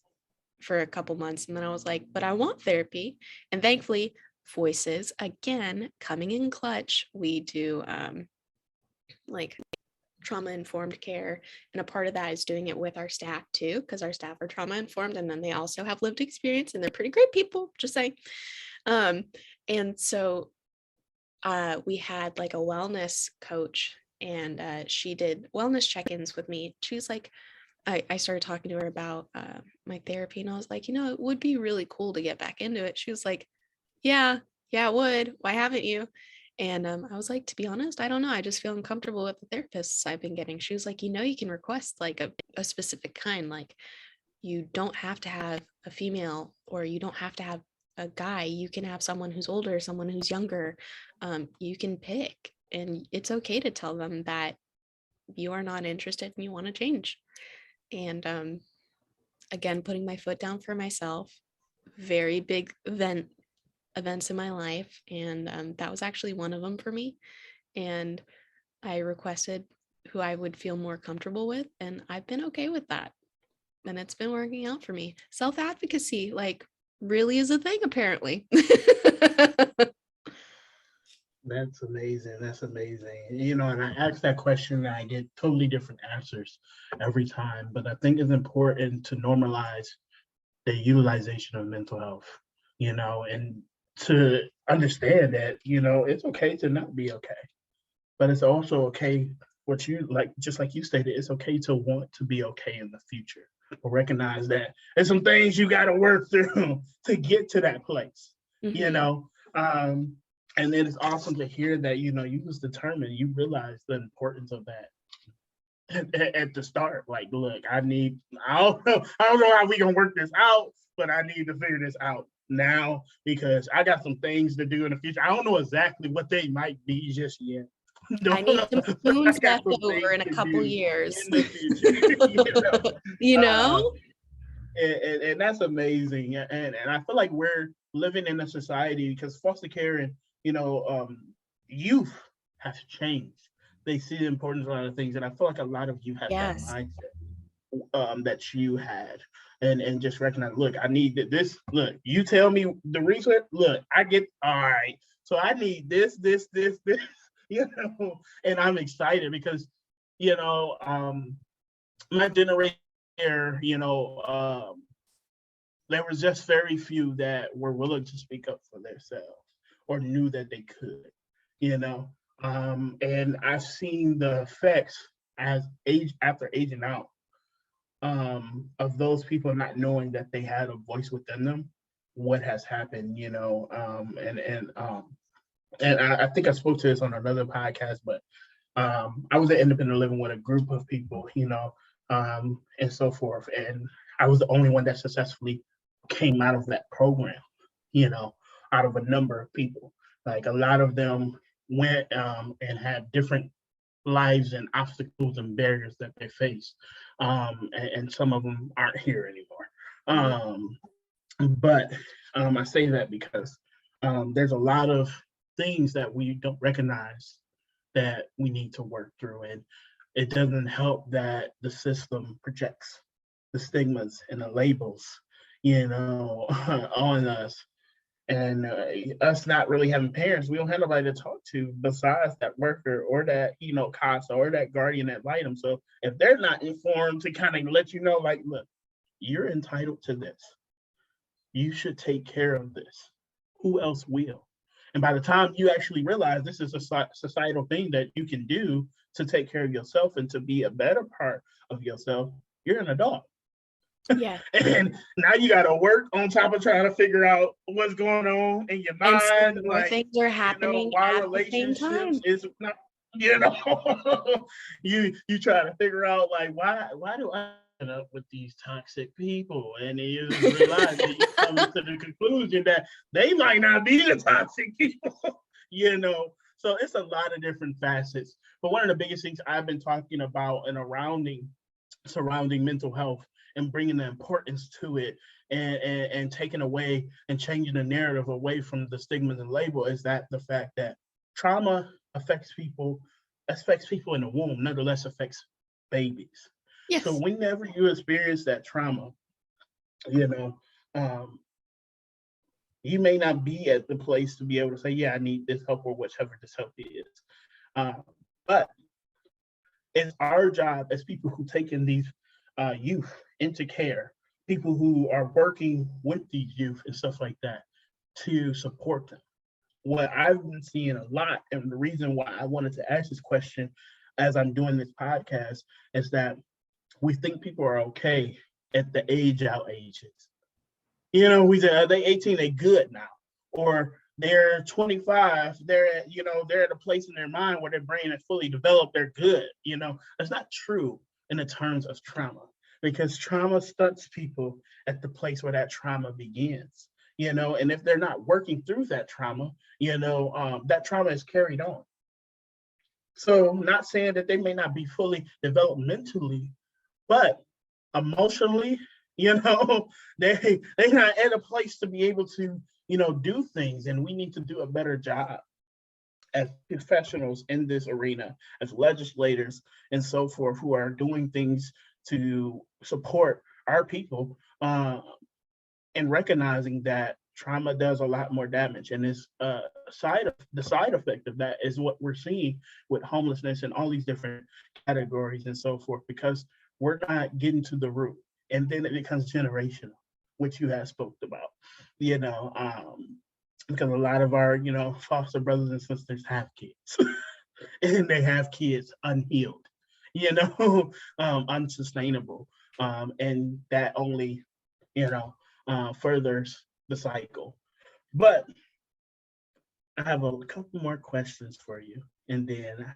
for a couple months. And then I was like, but I want therapy. And thankfully, Voices, again, coming in clutch. We do like trauma-informed care, and a part of that is doing it with our staff too, because our staff are trauma-informed, and then they also have lived experience, and they're pretty great people, just saying. And so we had like a wellness coach, and she did wellness check-ins with me. She was like, I started talking to her about my therapy, and I was like, it would be really cool to get back into it. She was like, yeah, it would. Why haven't you? And I was like, to be honest, I don't know. I just feel uncomfortable with the therapists I've been getting. She was like, you can request like a specific kind. Like, you don't have to have a female, or you don't have to have a guy, you can have someone who's older, someone who's younger. You can pick, and it's okay to tell them that you are not interested and you want to change. And again, putting my foot down for myself, very big events in my life, and that was actually one of them for me. And I requested who I would feel more comfortable with, and I've been okay with that, and it's been working out for me. Self-advocacy, like, really is a thing, apparently. That's amazing. That's amazing. You know, and I ask that question and I get totally different answers every time. But I think it's important to normalize the utilization of mental health, you know, and to understand that, you know, it's okay to not be okay. But it's also okay, what you like, just like you stated, it's okay to want to be okay in the future. Or recognize that there's some things you got to work through to get to that place, you Mhm. know. And then it's awesome to hear that, you know, you was determined, you realized the importance of that at the start. Like, look, I don't know how we gonna work this out, but I need to figure this out now because I got some things to do in the future. I don't know exactly what they might be just yet. I Don't need know, some but I spoons got left some over things in a to couple do years. in the future. You Uh, know? and that's amazing. And I feel like we're living in a society because foster care and, you know, youth has changed. They see the importance of a lot of things, and I feel like a lot of you have that Yes. mindset that you had, and just recognize, look, I need this. Look, you tell me the research. Look, I get all right. So I need this, you know, and I'm excited because, you know, my generation here, you know, there was just very few that were willing to speak up for themselves or knew that they could, you know. And I've seen the effects as age after aging out, of those people not knowing that they had a voice within them, what has happened, you know. And I think I spoke to this on another podcast, but I was an independent living with a group of people, you know, and so forth. And I was the only one that successfully came out of that program, you know, out of a number of people. Like a lot of them went and had different lives and obstacles and barriers that they face. And some of them aren't here anymore. Mhm. But I say that because there's a lot of things that we don't recognize that we need to work through. And it doesn't help that the system projects the stigmas and the labels, you know, on us. And us not really having parents, we don't have nobody to talk to besides that worker or that, you know, CASA or that guardian ad litem. So if they're not informed to kind of let you know, like, look, you're entitled to this. You should take care of this. Who else will? And by the time you actually realize this is a societal thing that you can do to take care of yourself and to be a better part of yourself, you're an adult. Yeah. And now you got to work on top of trying to figure out what's going on in your And some mind. more Like, things are you know, happening why at the same relationships time. is not, you know, you try to figure out like why do I end up with these toxic people? And you just realize that you come to the conclusion that they might not be the toxic people, you know. So it's a lot of different facets. But one of the biggest things I've been talking about and surrounding mental health and bringing the importance to it, and taking away and changing the narrative away from the stigmas and label is that the fact that trauma affects people in the womb, nonetheless affects babies. So Yes. whenever you experience that trauma, you know, um, you may not be at the place to be able to say, yeah, I need this help or whichever this help is. Uh, but it's our job as people who take in these youth into care, people who are working with these youth and stuff like that, to support them. What I've been seeing a lot, and the reason why I wanted to ask this question as I'm doing this podcast, is that we think people are okay at the age out ages. You know, we say, are they 18? They good now. Or they're 25, they're at a place in their mind where their brain is fully developed, they're good. You know, that's not true in the terms of trauma, because trauma stunts people at the place where that trauma begins. and if they're not working through that trauma, that trauma is carried on. So not saying that they may not be fully developed mentally, but emotionally, they're not at a place to be able to, do things. And we need to do a better job as professionals in this arena, as legislators and so forth, who are doing things to support our people, and recognizing that trauma does a lot more damage. And it's the side effect of that is what we're seeing with homelessness and all these different categories and so forth, because we're not getting to the root. And then it becomes generational, which you have spoke about, because a lot of our, foster brothers and sisters have kids and they have kids unhealed, unsustainable. And that only, furthers the cycle. But I have a couple more questions for you, and then,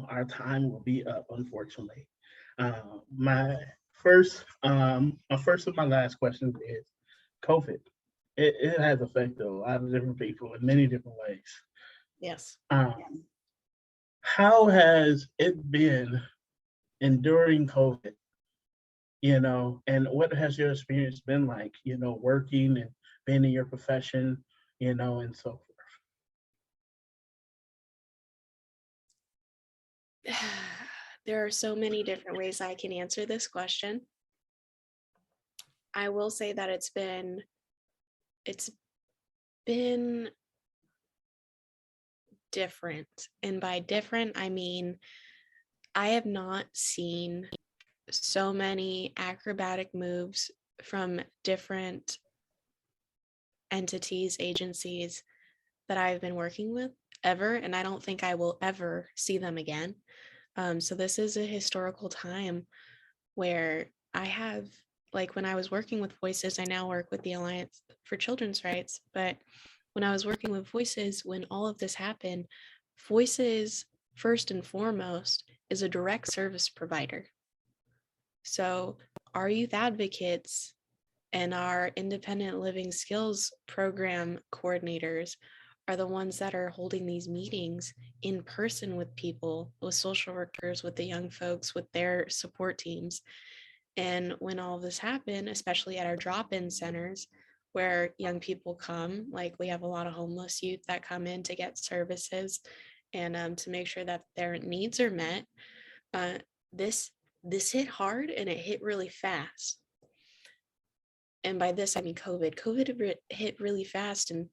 our time will be up, unfortunately. My first of my last questions is COVID. It has affected a lot of different people in many different ways. Yes. How has it been enduring COVID? And what has your experience been like, working and being in your profession, and so forth? There are so many different ways I can answer this question. I will say that it's been different. And by different, I mean, I have not seen so many acrobatic moves from different entities, agencies that I've been working with ever, and I don't think I will ever see them again. So this is a historical time where I have, like when I was working with Voices, I now work with the Alliance for Children's Rights, but when I was working with Voices, when all of this happened, Voices, first and foremost, is a direct service provider. So our youth advocates and our independent living skills program coordinators are the ones that are holding these meetings in person with people, with social workers, with the young folks, with their support teams. And when all of this happened, especially at our drop-in centers where young people come, like we have a lot of homeless youth that come in to get services and to make sure that their needs are met, this hit hard and it hit really fast. And by this, I mean COVID. COVID hit really fast. And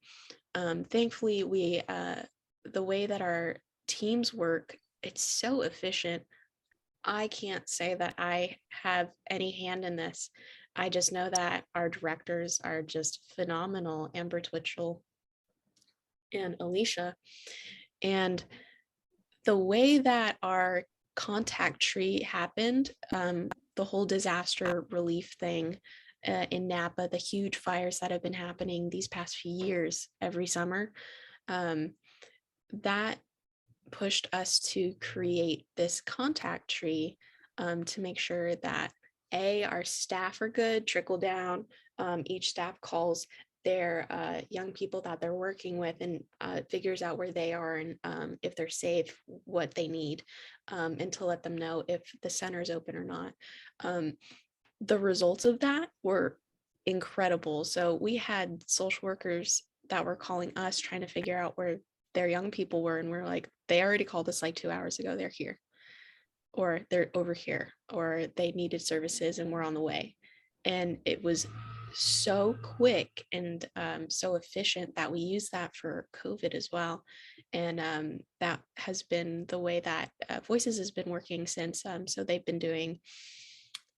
thankfully, the way that our teams work, it's so efficient. I can't say that I have any hand in this. I just know that our directors are just phenomenal, Amber Twitchell and Alicia. And the way that our contact tree happened, the whole disaster relief thing in Napa, the huge fires that have been happening these past few years every summer, that pushed us to create this contact tree to make sure that our staff are good, trickle down. Each staff calls their young people that they're working with and figures out where they are and if they're safe, what they need, and to let them know if the center is open or not. The results of that were incredible. So we had social workers that were calling us trying to figure out where their young people were, and we're like, they already called us like 2 hours ago, they're here, or they're over here, or they needed services and we're on the way. And it was so quick and so efficient that we use that for COVID as well. And that has been the way that Voices has been working since. So they've been doing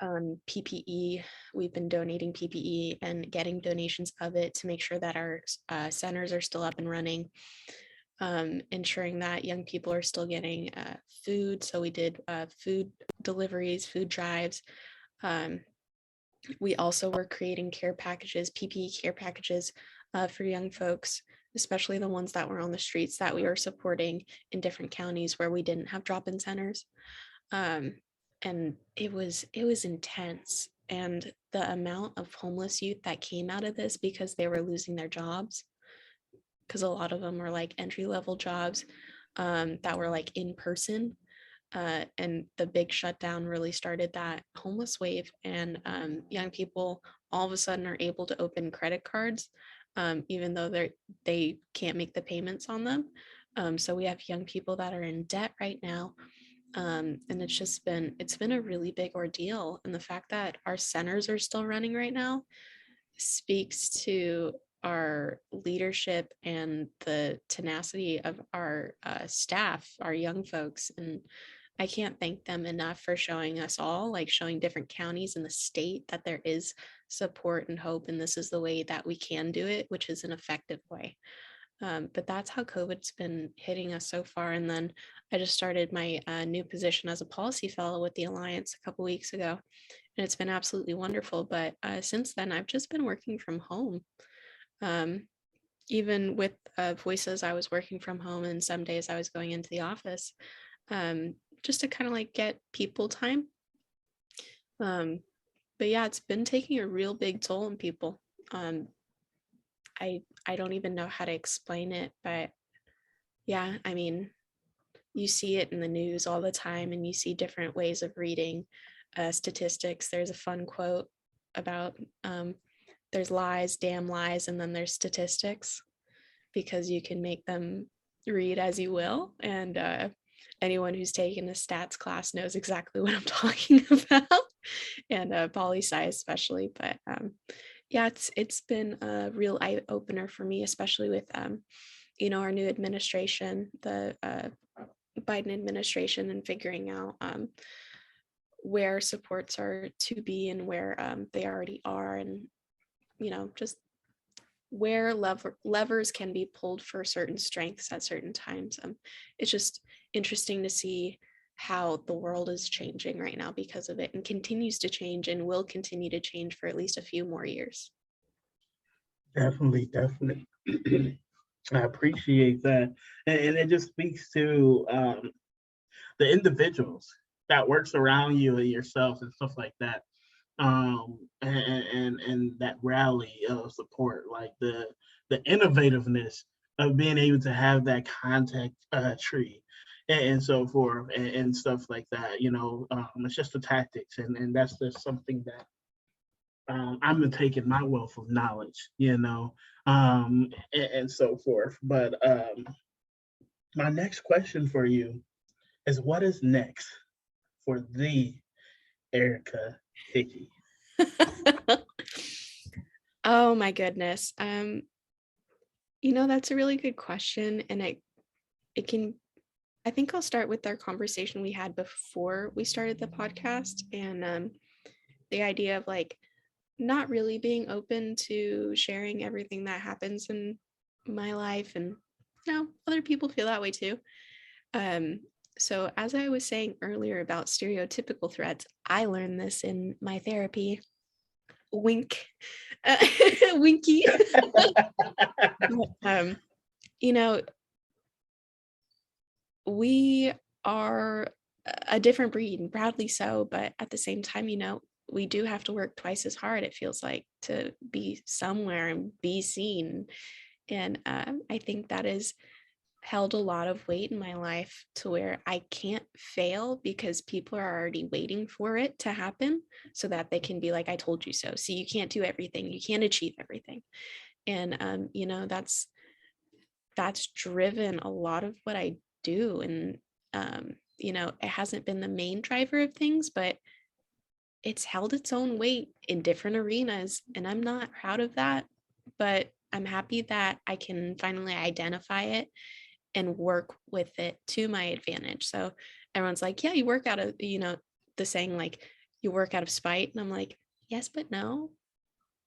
PPE. We've been donating PPE and getting donations of it to make sure that our centers are still up and running, ensuring that young people are still getting food. So we did food deliveries, food drives. We also were creating care packages, PPE care packages for young folks, especially the ones that were on the streets that we were supporting in different counties where we didn't have drop-in centers. And it was intense. and the amount of homeless youth that came out of this because they were losing their jobs, because a lot of them were like entry-level jobs that were like in person. And the big shutdown really started that homeless wave, and young people all of a sudden are able to open credit cards, even though they can't make the payments on them. So we have young people that are in debt right now, and it's been a really big ordeal. And the fact that our centers are still running right now speaks to our leadership and the tenacity of our staff, our young folks. And I can't thank them enough for showing us all, like showing different counties in the state, that there is support and hope. And this is the way that we can do it, which is an effective way. But that's how COVID's been hitting us so far. And then I just started my new position as a policy fellow with the Alliance a couple weeks ago, and it's been absolutely wonderful. But since then, I've just been working from home. Even with Voices, I was working from home, and some days I was going into the office, just to kind of like get people time. But yeah, it's been taking a real big toll on people. I don't even know how to explain it, but yeah, I mean, you see it in the news all the time, and you see different ways of reading statistics. There's a fun quote about there's lies, damn lies, and then there's statistics, because you can make them read as you will. And anyone who's taken a stats class knows exactly what I'm talking about, and poli-sci especially. But yeah, it's been a real eye opener for me, especially with our new administration, the Biden administration, and figuring out where supports are to be and where they already are, and just where levers can be pulled for certain strengths at certain times. It's just interesting to see how the world is changing right now because of it, and continues to change and will continue to change for at least a few more years. Definitely. I appreciate that. And it just speaks to the individuals that works around you and yourself and stuff like that. And that rally of support, like the innovativeness of being able to have that contact tree and so forth and stuff like that. It's just the tactics, and that's just something that I'm gonna take in my wealth of knowledge, and so forth. But my next question for you is, what is next for the Erica Hickey? Oh my goodness. That's a really good question. And I think I'll start with our conversation we had before we started the podcast, and the idea of like not really being open to sharing everything that happens in my life, and other people feel that way too. So as I was saying earlier about stereotypical threats, I learned this in my therapy. Wink. Winky. We are a different breed, and proudly so, but at the same time, we do have to work twice as hard, it feels like, to be somewhere and be seen. And I think that has held a lot of weight in my life, to where I can't fail because people are already waiting for it to happen so that they can be like, I told you so. So you can't do everything. You can't achieve everything. And, that's driven a lot of what I do. And, it hasn't been the main driver of things, but it's held its own weight in different arenas. And I'm not proud of that, but I'm happy that I can finally identify it and work with it to my advantage. So everyone's like, yeah, you work out of, the saying like, you work out of spite. And I'm like, yes, but no,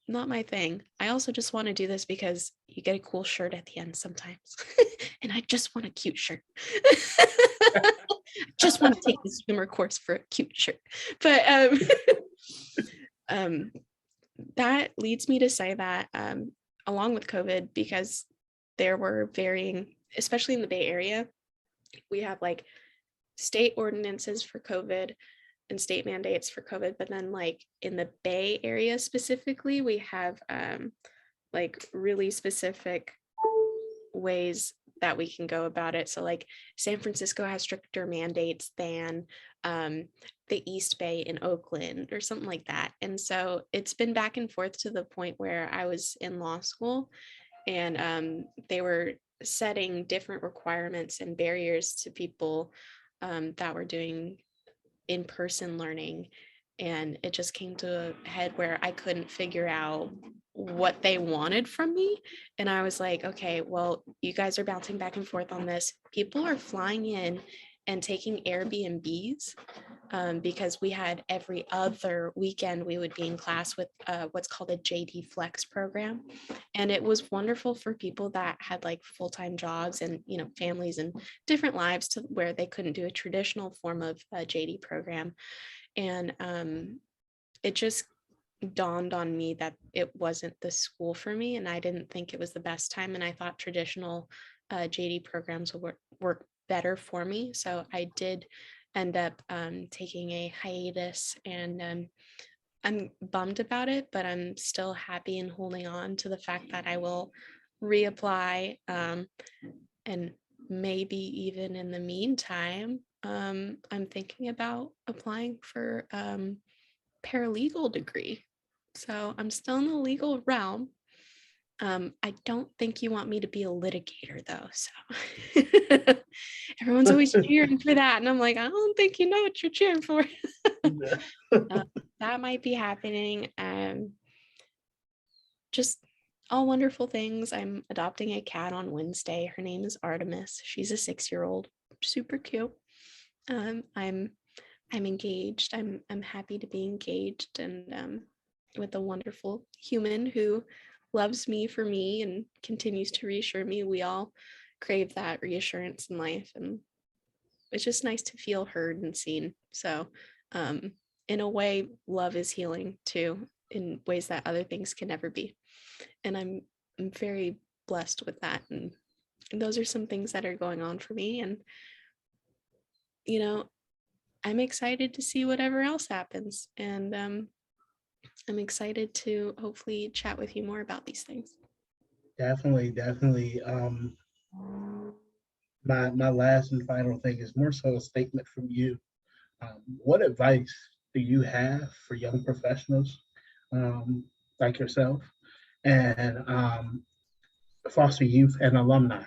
not my thing. I also just want to do this because you get a cool shirt at the end sometimes. And I just want a cute shirt. Just want to take the swimmer course for a cute shirt. But that leads me to say that along with COVID, because there were varying, especially in the Bay Area, we have like state ordinances for COVID, and state mandates for COVID, but then like in the Bay Area specifically, we have like really specific ways that we can go about it. So like San Francisco has stricter mandates than the East Bay in Oakland or something like that. And so it's been back and forth to the point where I was in law school and they were setting different requirements and barriers to people that were doing in-person learning. And it just came to a head where I couldn't figure out what they wanted from me. And I was like, okay, well, you guys are bouncing back and forth on this. People are flying in and taking Airbnbs because we had every other weekend we would be in class with what's called a JD Flex program. And it was wonderful for people that had like full-time jobs and, you know, families and different lives to where they couldn't do a traditional form of a JD program. And it just dawned on me that it wasn't the school for me, and I didn't think it was the best time. And I thought traditional JD programs would work better for me. So I did end up taking a hiatus, and I'm bummed about it, but I'm still happy and holding on to the fact that I will reapply. And maybe even in the meantime, I'm thinking about applying for paralegal degree. So I'm still in the legal realm. I don't think you want me to be a litigator though. So everyone's always cheering for that. And I'm like, I don't think you know what you're cheering for. That might be happening. Just all wonderful things. I'm adopting a cat on Wednesday. Her name is Artemis. She's a 6-year-old, super cute. I'm engaged. I'm happy to be engaged and with a wonderful human who loves me for me and continues to reassure me. We all crave that reassurance in life, and it's just nice to feel heard and seen. So in a way, love is healing too, in ways that other things can never be. And I'm very blessed with that. And those are some things that are going on for me. And, you know, I'm excited to see whatever else happens. And I'm excited to hopefully chat with you more about these things. Definitely. My last and final thing is more so a statement from you. What advice do you have for young professionals like yourself and foster youth and alumni?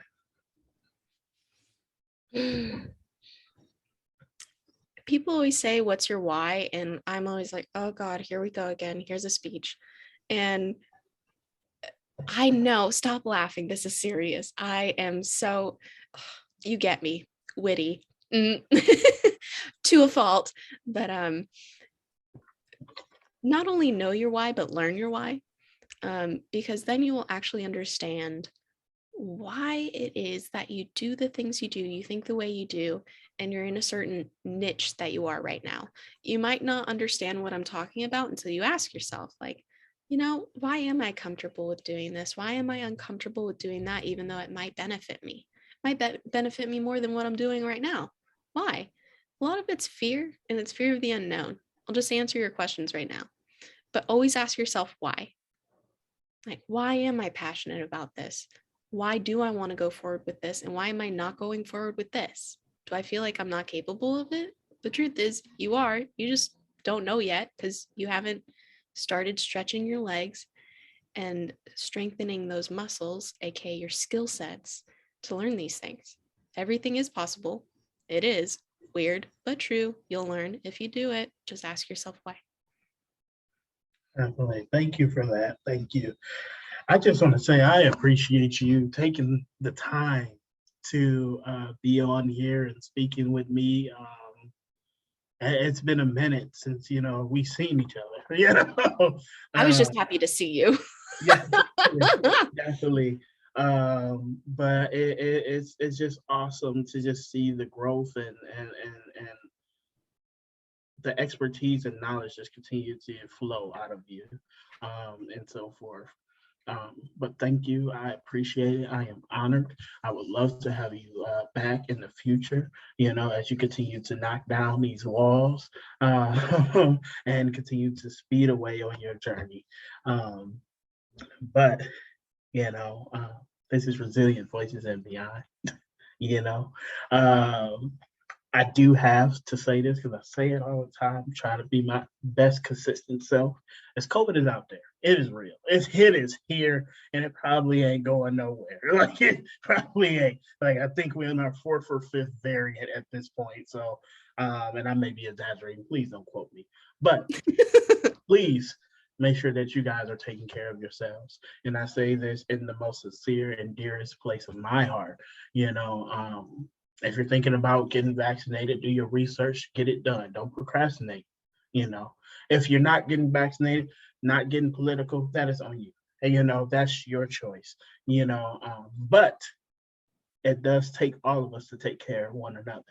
People always say, what's your why? And I'm always like, oh God, here we go again. Here's a speech. And I know, stop laughing. This is serious. I am so, you get me, witty to a fault. But not only know your why, but learn your why. Because then you will actually understand why it is that you do the things you do, you think the way you do, and you're in a certain niche that you are right now. You might not understand what I'm talking about until you ask yourself, like, you know, why am I comfortable with doing this? Why am I uncomfortable with doing that, even though it might benefit me? It might benefit me more than what I'm doing right now. Why? A lot of it's fear, and it's fear of the unknown. I'll just answer your questions right now, but always ask yourself why. Like, why am I passionate about this? Why do I want to go forward with this? And why am I not going forward with this? Do I feel like I'm not capable of it? The truth is, you are. You just don't know yet because you haven't started stretching your legs and strengthening those muscles, aka your skill sets, to learn these things. Everything is possible. It is weird, but true. You'll learn if you do it. Just ask yourself why. Definitely. Thank you for that. Thank you. I just want to say I appreciate you taking the time to be on here and speaking with me. It's been a minute since we've seen each other. I was just happy to see you. Yeah, definitely. But it's just awesome to just see the growth and the expertise and knowledge just continue to flow out of you, and so forth. But thank you. I appreciate it. I am honored. I would love to have you back in the future, as you continue to knock down these walls and continue to speed away on your journey. Um, but, you know, uh, this is Resilient Voices and Beyond, you know. Um, I do have to say this because I say it all the time, trying to be my best consistent self. As COVID is out there, it is real. It is here, and it probably ain't going nowhere. Like it probably ain't. Like I think we're in our fourth or fifth variant at this point. So, and I may be exaggerating. Please don't quote me, but please make sure that you guys are taking care of yourselves. And I say this in the most sincere and dearest place of my heart. If you're thinking about getting vaccinated, do your research, get it done. Don't procrastinate. You know, if you're not getting vaccinated, not getting political, that is on you. And that's your choice. But it does take all of us to take care of one another.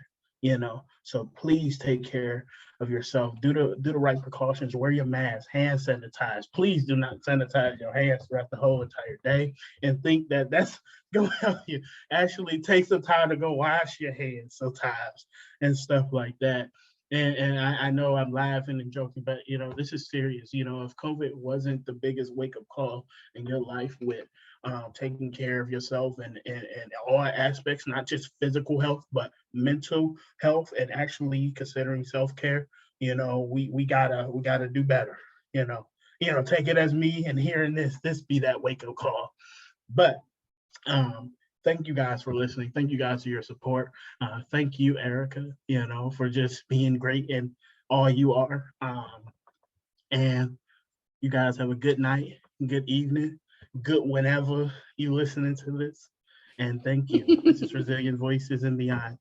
So please take care of yourself. Do the right precautions. Wear your mask, hand sanitize. Please do not sanitize your hands throughout the whole entire day and think that that's going to help you. Actually take some time to go wash your hands sometimes and stuff like that. And I know I'm laughing and joking, but this is serious. If COVID wasn't the biggest wake-up call in your life with taking care of yourself and all aspects, not just physical health, but mental health, and actually considering self-care, we gotta do better. Take it as me and hearing this be that wake-up call. But thank you guys for listening. Thank you guys for your support. Thank you, Erica, for just being great and all you are. And you guys have a good night, good evening, good whenever you listening to this. And thank you. This is Resilient Voices and Beyond.